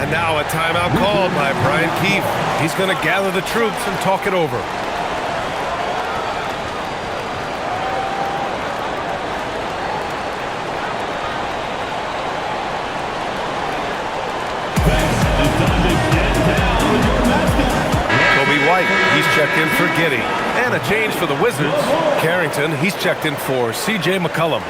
And now a timeout called by Brian Keefe. He's going to gather the troops and talk it over. Kobe White, he's checked in for Giddey. And a change for the Wizards. Carrington, he's checked in for C.J. McCollum.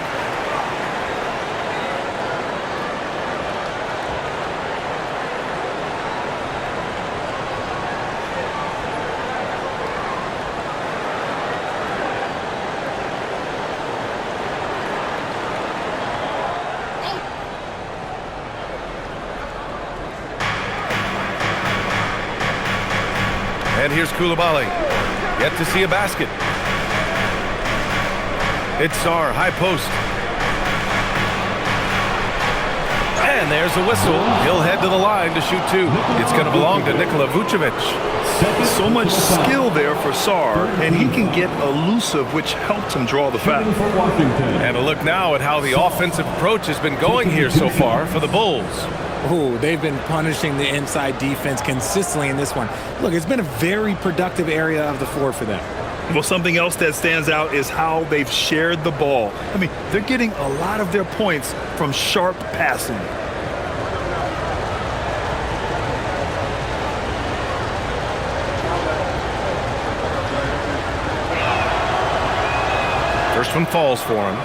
And here's Coulibaly. Yet to see a basket. It's Sarr, high post. And there's a whistle. He'll head to the line to shoot 2. It's going to belong to Nikola Vucevic. So much skill there for Sarr, and he can get elusive, which helped him draw the foul. And a look now at how the offensive approach has been going here so far for the Bulls. Oh, they've been punishing the inside defense consistently in this one. Look, it's been a very productive area of the floor for them. Well, something else that stands out is how they've shared the ball. I mean, they're getting a lot of their points from sharp passing. First one falls for him.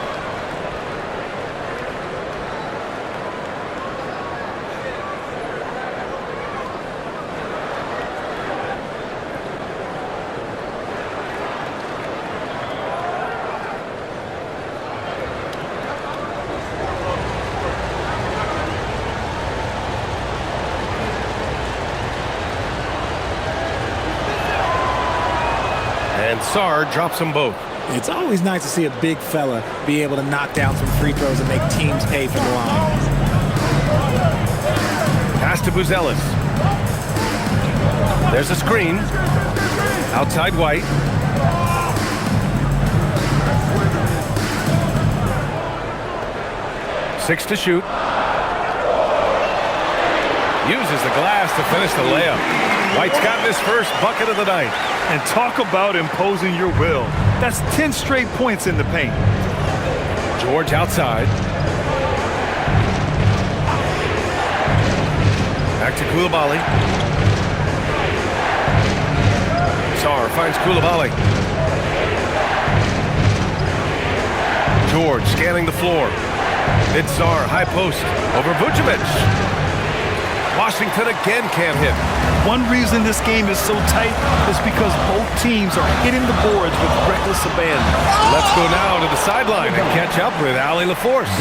And Sarr drops them both. It's always nice to see a big fella be able to knock down some free throws and make teams pay for the line. Pass to Buzelis. There's a screen. Outside White. Six to shoot. Uses the glass to finish the layup. White's gotten his first bucket of the night. And talk about imposing your will. That's 10 straight points in the paint. George outside. Back to Coulibaly. Sarr finds Coulibaly. George scanning the floor. It's Sarr, high post, over Vucevic. Washington again can't hit. One reason this game is so tight is because both teams are hitting the boards with reckless abandon. Let's go now to the sideline and catch up with Allie LaForce.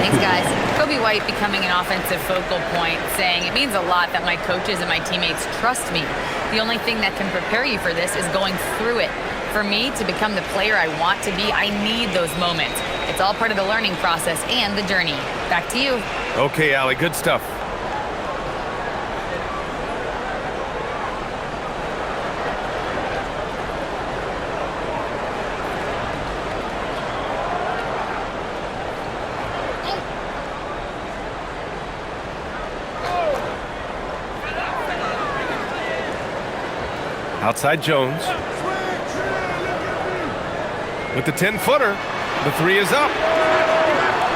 Thanks, guys. Kobe White becoming an offensive focal point, saying it means a lot that my coaches and my teammates trust me. The only thing that can prepare you for this is going through it. For me to become the player I want to be, I need those moments. It's all part of the learning process and the journey. Back to you. Okay, Allie, good stuff. Outside Jones. With the 10-footer, the three is up.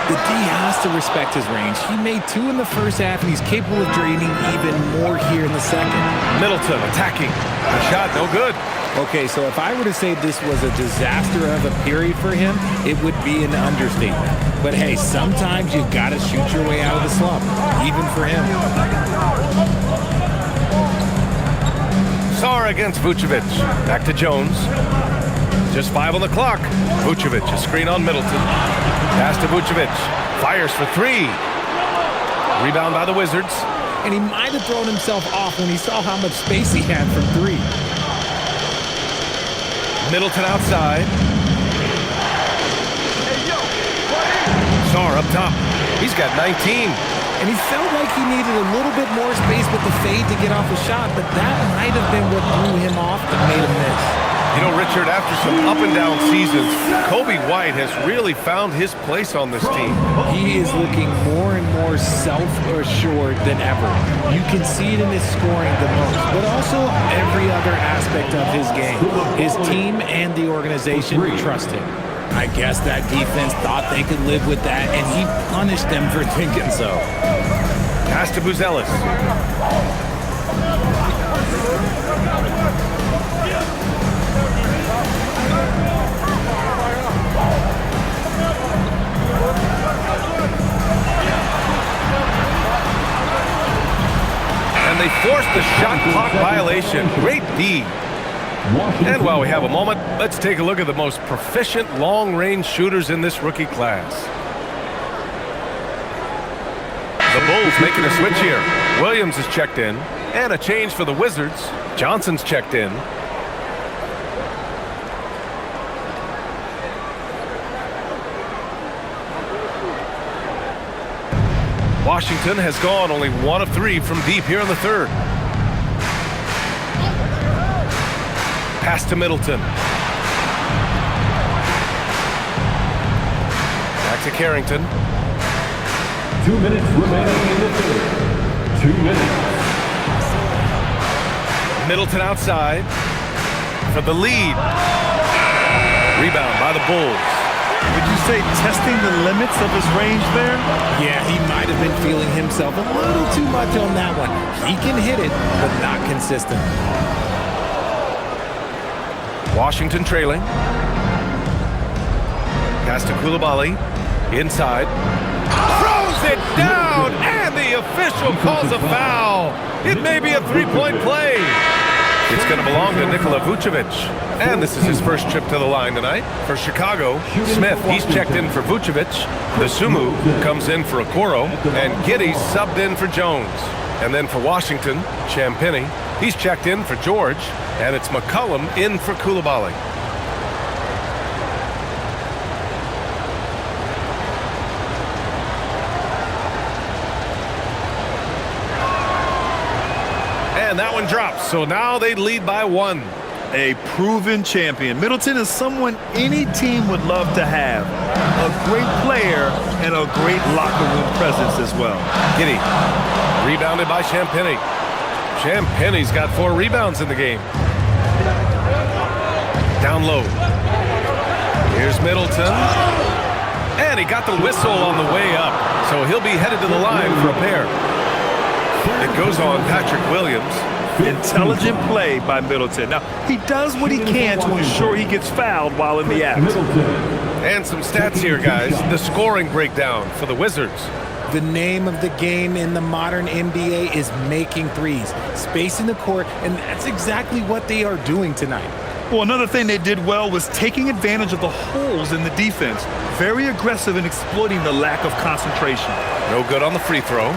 The D has to respect his range. He made 2 in the first half, and he's capable of draining even more here in the second. Middleton attacking. The shot, no good. Okay, so if I were to say this was a disaster of a period for him, it would be an understatement. But hey, sometimes you've got to shoot your way out of the slump, even for him. Sar against Vucevic. Back to Jones. Just 5 on the clock. Vucevic, a screen on Middleton. Pass to Vucevic. Fires for 3. Rebound by the Wizards. And he might have thrown himself off when he saw how much space he had from 3. Middleton outside. Sar up top. He's got 19. And he felt like he needed a little bit more space with the fade to get off a shot, but that might have been what threw him off and made him miss. You know, Richard, after some up and down seasons, Kobe White has really found his place on this team. He is looking more and more self-assured than ever. You can see it in his scoring the most, but also every other aspect of his game. His team and the organization trust him. I guess that defense thought they could live with that, and he punished them for thinking so. Pass to Buzelis. And they forced the shot clock violation. Great D. And while we have a moment, let's take a look at the most proficient long-range shooters in this rookie class. The Bulls making a switch here. Williams is checked in. And a change for the Wizards. Johnson's checked in. Washington has gone only 1 of 3 from deep here in the third. Pass to Middleton. Back to Carrington. 2 minutes remaining in the third. 2 minutes. Middleton outside for the lead. Rebound by the Bulls. Would you say testing the limits of his range there? Yeah, he might have been feeling himself a little too much on that one. He can hit it, but not consistent. Washington trailing. Pass to Coulibaly. Inside. Throws it down, and the official calls a foul. It may be a three-point play. It's going to belong to Nikola Vucevic. And this is his first trip to the line tonight. For Chicago, Smith, he's checked in for Vucevic. The Sumu comes in for Okoro. And Giddey's subbed in for Jones. And then for Washington, Champagnie, he's checked in for George. And it's McCollum in for Coulibaly. And that one drops, so now they lead by 1. A proven champion. Middleton is someone any team would love to have. A great player and a great locker room presence as well. Giddey, rebounded by Champagnie. Champagnie's got 4 rebounds in the game. Down low. Here's Middleton. And he got the whistle on the way up, so he'll be headed to the line for a pair. It goes on Patrick Williams. Intelligent play by Middleton. Now, he does what he can to ensure he gets fouled while in the act. And some stats here, guys. The scoring breakdown for the Wizards. The name of the game in the modern NBA is making threes, spacing the court, and that's exactly what they are doing tonight. Well, another thing they did well was taking advantage of the holes in the defense. Very aggressive in exploiting the lack of concentration. No good on the free throw.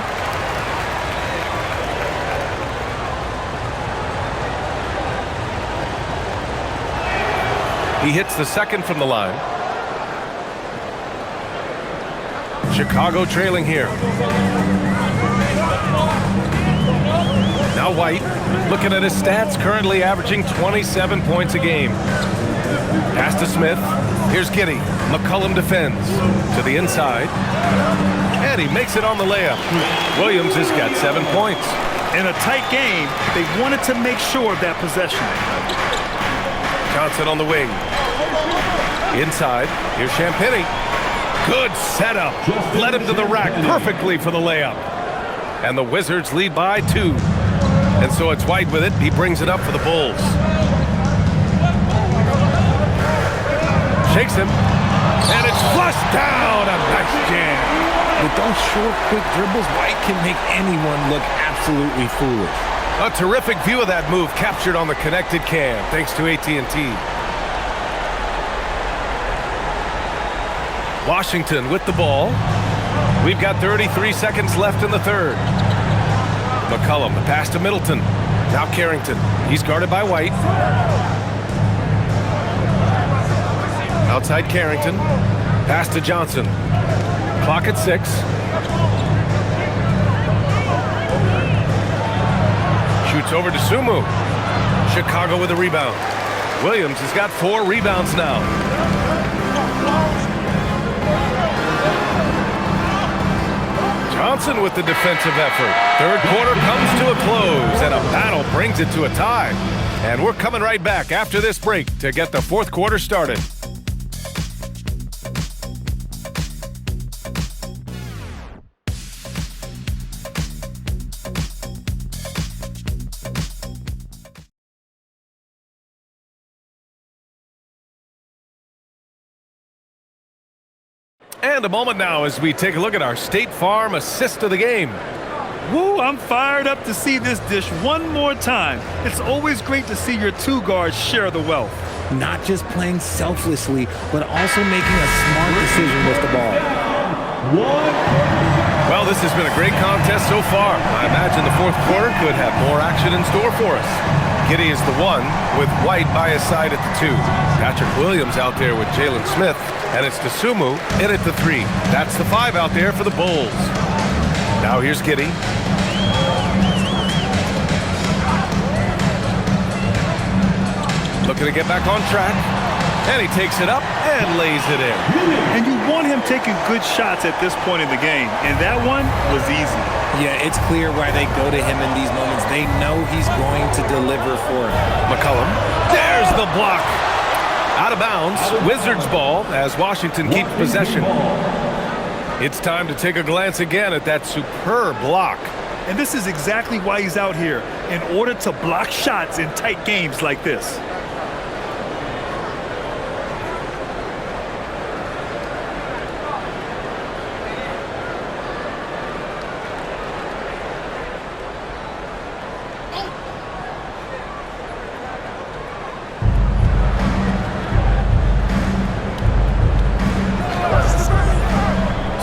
He hits the second from the line. Chicago trailing here. Now White, looking at his stats, currently averaging 27 points a game. Pass to Smith. Here's Giddey. McCollum defends. To the inside. And he makes it on the layup. Williams has got 7 points. In a tight game, they wanted to make sure of that possession. Johnson on the wing. Inside. Here's Champagnie. Good setup. Led him to the rack perfectly for the layup. And the Wizards lead by 2. And so it's White with it. He brings it up for the Bulls. Shakes him. And it's flushed down. A nice jam. With those short, quick dribbles, White can make anyone look absolutely foolish. A terrific view of that move captured on the connected cam, thanks to AT&T. Washington with the ball. We've got 33 seconds left in the third. McCollum, the pass to Middleton. Now Carrington. He's guarded by White. Outside Carrington. Pass to Johnson. Clock at 6. Shoots over to Sumu. Chicago with a rebound. Williams has got 4 rebounds now. Johnson with the defensive effort. Third quarter comes to a close, and a battle brings it to a tie. And we're coming right back after this break to get the fourth quarter started. And a moment now as we take a look at our State Farm assist of the game. Woo, I'm fired up to see this dish one more time. It's always great to see your 2 guards share the wealth. Not just playing selflessly, but also making a smart decision with the ball. Well, this has been a great contest so far. I imagine the fourth quarter could have more action in store for us. Giddey is the 1 with White by his side at the 2. Patrick Williams out there with Jalen Smith. And it's Sumu in at the 3. That's the 5 out there for the Bulls. Now here's Giddey. Looking to get back on track. And he takes it up and lays it in. And you want him taking good shots at this point in the game. And that one was easy. Yeah, it's clear why they go to him in these moments. They know he's going to deliver for them. McCollum. There's the block. Out of bounds. Wizards ball as Washington keeps possession. It's time to take a glance again at that superb block. And this is exactly why he's out here, in order to block shots in tight games like this.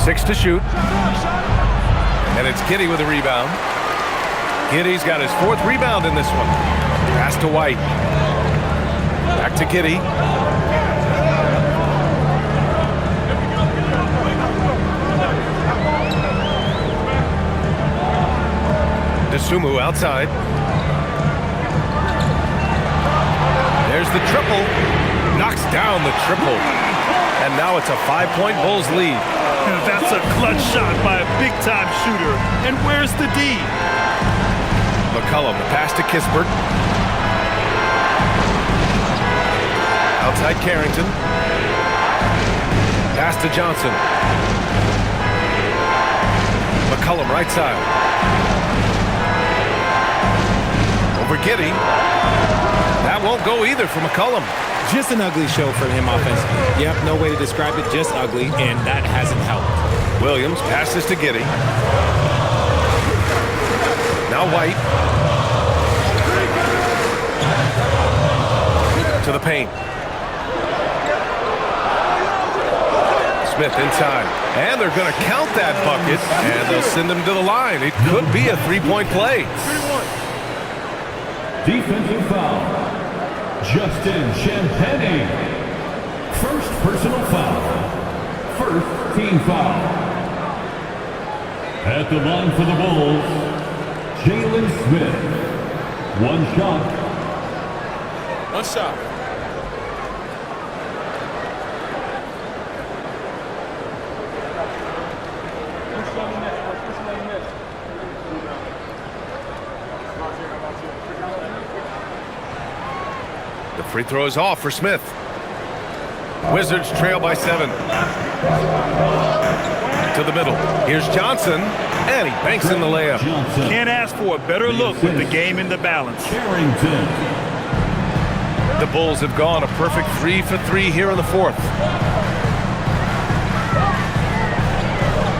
Six to shoot. And it's Giddey with a rebound. Giddey's got his 4th rebound in this one. Pass to White. Back to Giddey. Sumu outside. There's the triple. Knocks down the triple. And now it's a 5-point Bulls lead. That's a clutch shot by a big-time shooter. And where's the D? McCollum, the pass to Kispert. Outside Carrington. Pass to Johnson. McCollum right side. Over Giddey. That won't go either for McCollum. Just an ugly show from him offensively. Yep, no way to describe it, just ugly, and that hasn't helped. Williams passes to Giddey. Now White. To the paint. Smith inside. And they're going to count that bucket, and they'll send him to the line. It could be a 3-point play. Defensive foul. Justin Champagnie. First personal foul. First team foul. At the line for the Bulls, Jalen Smith. One shot. One shot. The free throw is off for Smith. Wizards trail by 7. To the middle. Here's Johnson, and he banks in the layup. Can't ask for a better look with the game in the balance. The Bulls have gone a perfect 3 for 3 here in the 4th.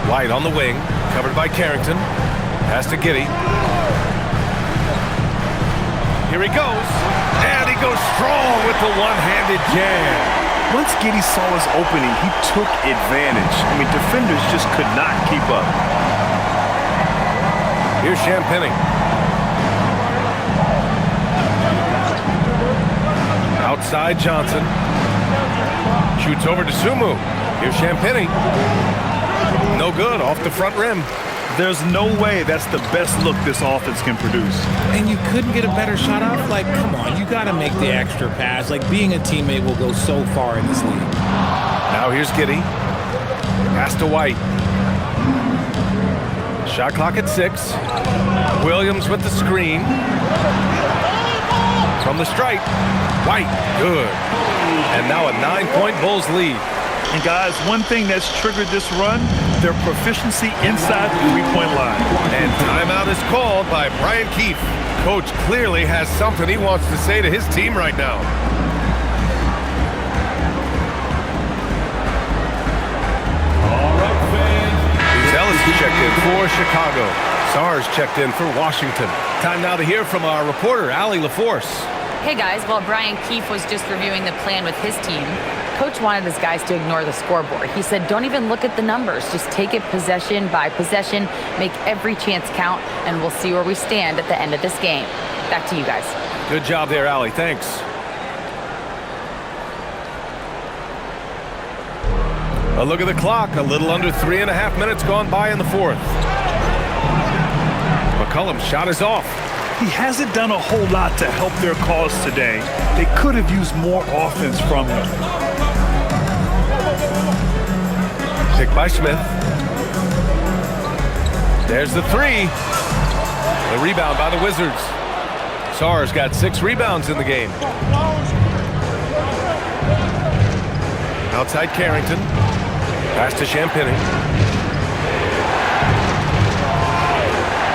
White on the wing, covered by Carrington. Pass to Giddey. Here he goes, and he goes strong with the one-handed jam. Once Giddey saw his opening, he took advantage. I mean, defenders just could not keep up. Here's Champagnie. Outside Johnson. Shoots over to Sumu. Here's Champagnie. No good, off the front rim. There's no way that's the best look this offense can produce. And you couldn't get a better shot off? Like, come on, you got to make the extra pass. Like, being a teammate will go so far in this league. Now here's Giddey. Pass to White. Shot clock at 6. Williams with the screen. From the stripe. White, good. And now a 9-point Bulls lead. And guys, one thing that's triggered this run, their proficiency inside the three-point line. And timeout is called by Brian Keefe. Coach clearly has something he wants to say to his team right now. All right, fans. Ellis checked in for Chicago. Sars checked in for Washington. Time now to hear from our reporter, Allie LaForce. Hey guys, while Brian Keefe was just reviewing the plan with his team, Coach wanted his guys to ignore the scoreboard. He said, don't even look at the numbers. Just take it possession by possession, make every chance count, and we'll see where we stand at the end of this game. Back to you guys. Good job there, Allie. Thanks. A look at the clock. A little under 3.5 minutes gone by in the 4th. McCollum's shot is off. He hasn't done a whole lot to help their cause today. They could have used more offense from him. Picked by Smith. There's the 3. The rebound by the Wizards. Sars got 6 rebounds in the game. Outside Carrington. Pass to Champagnie.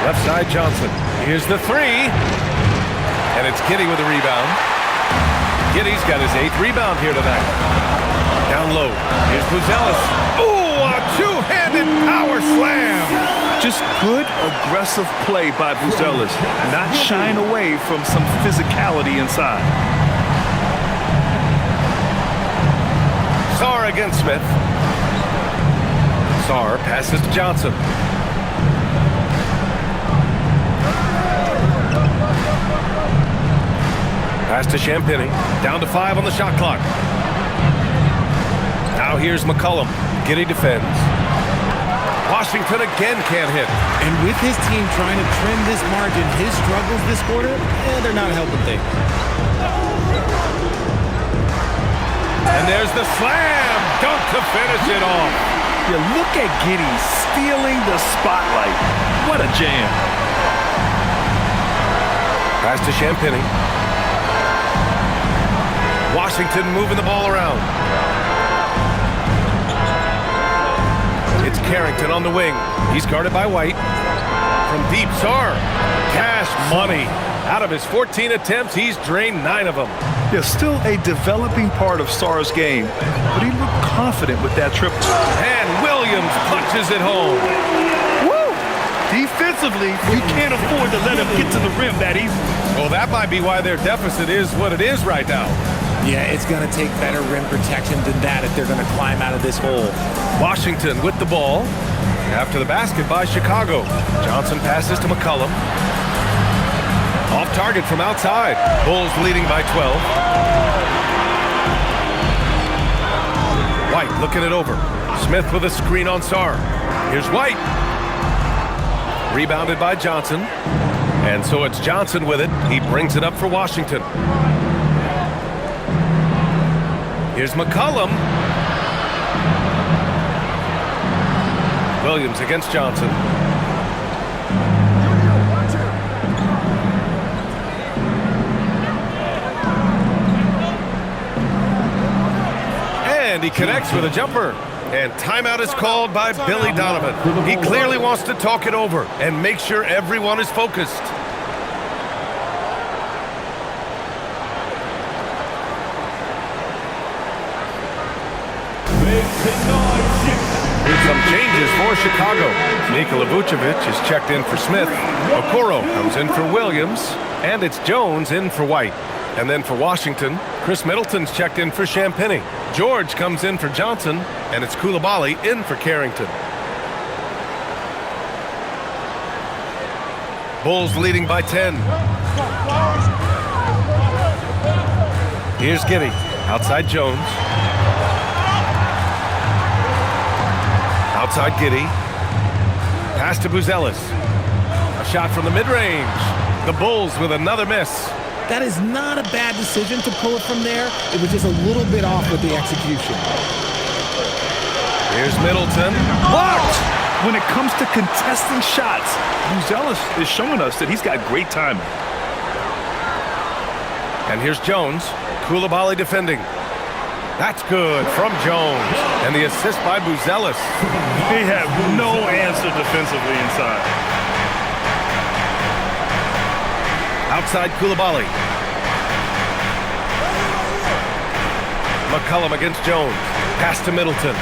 Left side Johnson. Here's the 3. And it's Giddey with a rebound. Giddey's got his 8th rebound here tonight. Down low. Here's Buzelis. Ooh, a two-handed power slam. Just good, aggressive play by Buzelis. Not shying away from some physicality inside. Sarr against Smith. Sarr passes to Johnson. Pass to Champagnie. Down to 5 on the shot clock. Now here's McCollum. Giddey defends. Washington again can't hit. And with his team trying to trim this margin, his struggles this quarter, they're not helping things. And there's the slam dunk to finish it off. Yeah, look at Giddey stealing the spotlight. What a jam. Pass to Champagnie. Washington moving the ball around. It's Carrington on the wing. He's guarded by White. From deep, Sarr. Cash money. Out of his 14 attempts, he's drained 9 of them. Yeah, still a developing part of Sarr's game, but he looked confident with that triple. And Williams punches it home. Woo! Defensively, you can't afford to let him get to the rim that easy. Well, that might be why their deficit is what it is right now. Yeah, it's going to take better rim protection than that if they're going to climb out of this hole. Washington with the ball. After the basket by Chicago. Johnson passes to McCollum. Off target from outside. Bulls leading by 12. White looking it over. Smith with a screen on Sarr. Here's White. Rebounded by Johnson. And so it's Johnson with it. He brings it up for Washington. Here's McCollum. Williams against Johnson. And he connects with a jumper. And timeout is called by Billy Donovan. He clearly wants to talk it over and make sure everyone is focused. Some changes for Chicago. Nikola Vucevic is checked in for Smith. Okoro comes in for Williams. And it's Jones in for White. And then for Washington, Chris Middleton's checked in for Champagnie. George comes in for Johnson. And it's Coulibaly in for Carrington. Bulls leading by 10. Here's Giddey. Outside Jones. Outside Giddey. Pass to Buzelis. A shot from the mid-range. The Bulls with another miss. That is not a bad decision to pull it from there. It was just a little bit off with the execution. Here's Middleton. Blocked! When it comes to contesting shots, Buzelis is showing us that he's got great timing. And here's Jones. Coulibaly defending. That's good from Jones. And the assist by Buzelis. He had no answer defensively inside. Outside Coulibaly. McCollum against Jones. Pass to Middleton.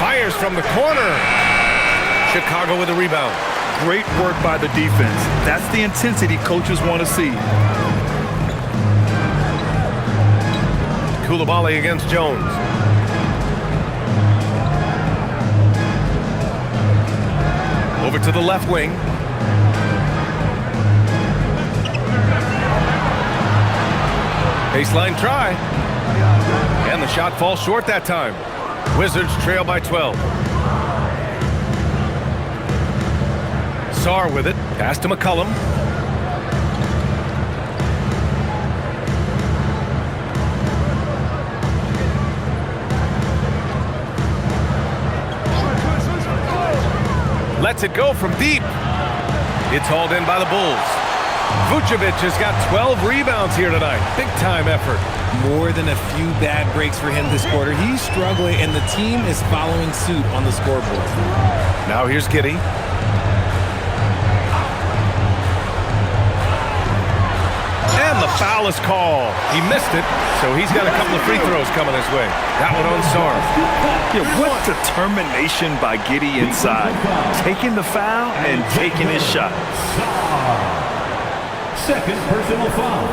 Fires from the corner. Chicago with a rebound. Great work by the defense. That's the intensity coaches want to see. Coulibaly against Jones. Over to the left wing. Baseline try. And the shot falls short that time. Wizards trail by 12. Sarr with it. Pass to McCollum. Lets it go from deep. It's hauled in by the Bulls. Vucevic has got 12 rebounds here tonight. Big time effort. More than a few bad breaks for him this quarter. He's struggling, and the team is following suit on the scoreboard. Now here's Giddey. And the foul is called. He missed it, so he's got a couple of free throws coming his way. That one on Sarr. Yeah, what determination by Giddey inside. Taking the foul and taking his shot. Second personal foul.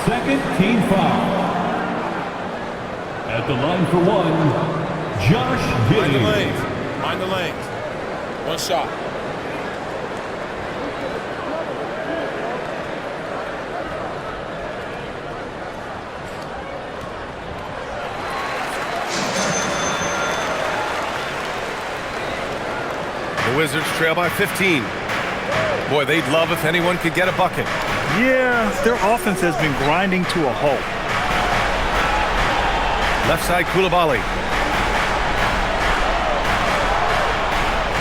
Second team foul. At the line for one, Josh Giddey. Mind the lanes. One shot. The Wizards trail by 15. Boy, they'd love if anyone could get a bucket. Yeah, their offense has been grinding to a halt. Left side, Coulibaly.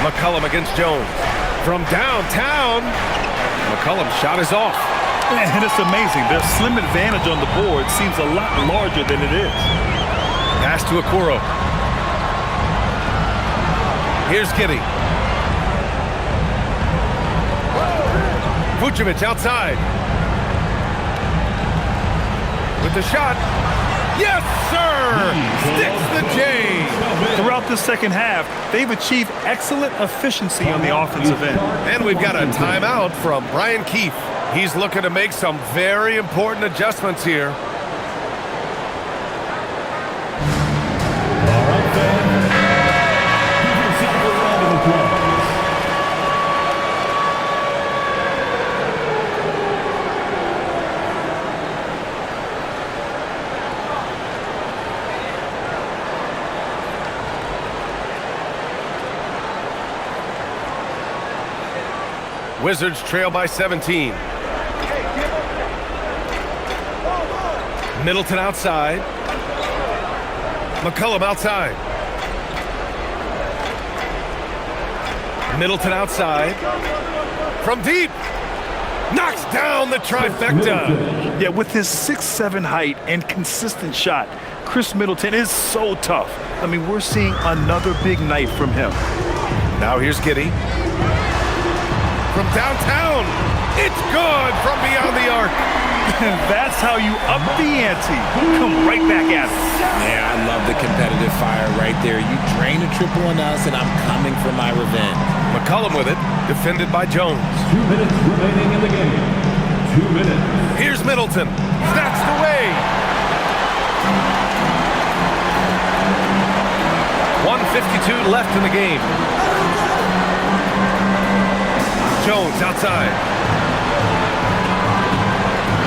McCollum against Jones. From downtown, McCollum's shot is off. And it's amazing. Their slim advantage on the board seems a lot larger than it is. Pass to Okoro. Here's Giddey. Vucevic outside. With the shot. Yes, sir! Sticks the J. Throughout the second half, they've achieved excellent efficiency on the offensive end. And we've got a timeout from Brian Keefe. He's looking to make some very important adjustments here. All right, fans. Give yourself a round of applause. Wizards trail by 17. Middleton outside. McCollum outside. Middleton outside. From deep. Knocks down the trifecta. Yeah, with his 6'7" height and consistent shot, Chris Middleton is so tough. I mean, we're seeing another big night from him. Now here's Giddey. From downtown. It's good from beyond the arc. That's how you up the ante. Come right back at it. Yeah, I love the competitive fire right there. You drain a triple on us, and I'm coming for my revenge. McCollum with it, defended by Jones. 2 minutes remaining in the game. 2 minutes. Here's Middleton. Snatched away. 1:52 left in the game. Jones outside.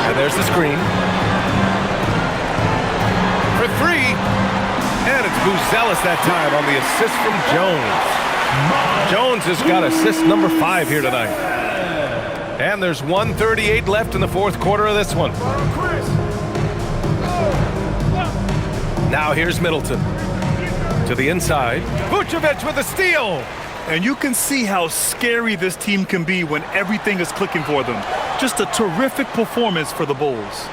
And there's the screen. For three. And it's Buzelis that time on the assist from Jones. Jones has got assist number 5 here tonight. And there's 1:38 left in the fourth quarter of this one. Now here's Middleton. To the inside. Vucevic with a steal. And you can see how scary this team can be when everything is clicking for them. Just a terrific performance for the Bulls.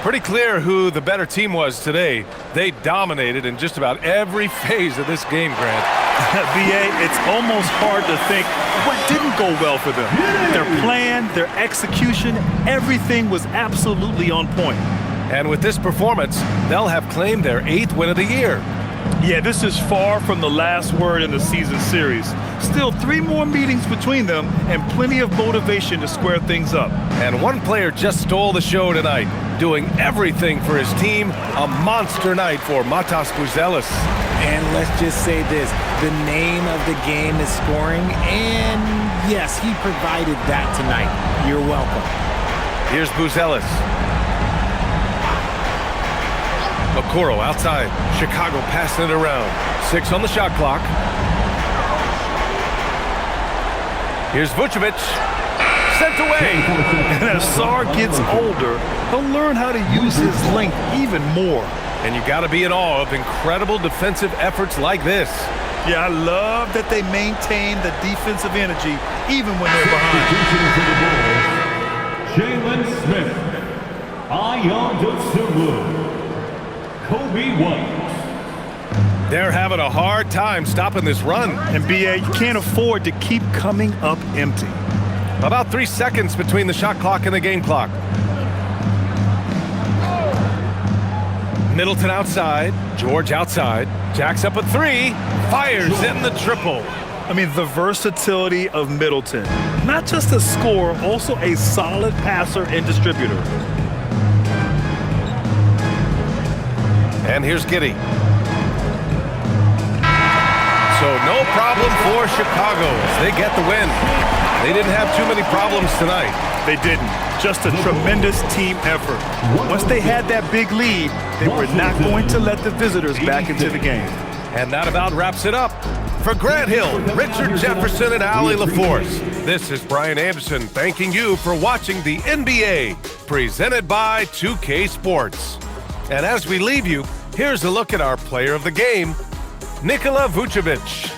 Pretty clear who the better team was today. They dominated in just about every phase of this game, Grant. B.A., it's almost hard to think what didn't go well for them. Their plan, their execution, everything was absolutely on point. And with this performance, they'll have claimed their 8th win of the year. Yeah, this is far from the last word in the season series. Still 3 more meetings between them and plenty of motivation to square things up. And one player just stole the show tonight, doing everything for his team. A monster night for Matas Buzelis. And let's just say this, the name of the game is scoring, and yes, he provided that tonight. You're welcome. Here's Buzelis. Okoro outside. Chicago passing it around. 6 on the shot clock. Here's Vucevic. Sent away. And as Sar gets older, he'll learn how to use his length even more. And you got to be in awe of incredible defensive efforts like this. Yeah, I love that they maintain the defensive energy even when they're behind. Jalen Smith. Ion Dosunmu. Kobe White. They're having a hard time stopping this run. And B.A., you can't afford to keep coming up empty. About 3 seconds between the shot clock and the game clock. Middleton outside. George outside. Jacks up a 3. Fires in the triple. I mean, the versatility of Middleton. Not just a scorer, also a solid passer and distributor. And here's Giddey. So no problem for Chicago as they get the win. They didn't have too many problems tonight. They didn't. Just a tremendous team effort. Once they had that big lead, they were not going to let the visitors back into the game. And that about wraps it up. For Grant Hill, Richard Jefferson, and Allie LaForce, this is Brian Anderson thanking you for watching the NBA, presented by 2K Sports. And as we leave you, here's a look at our player of the game, Nikola Vucevic.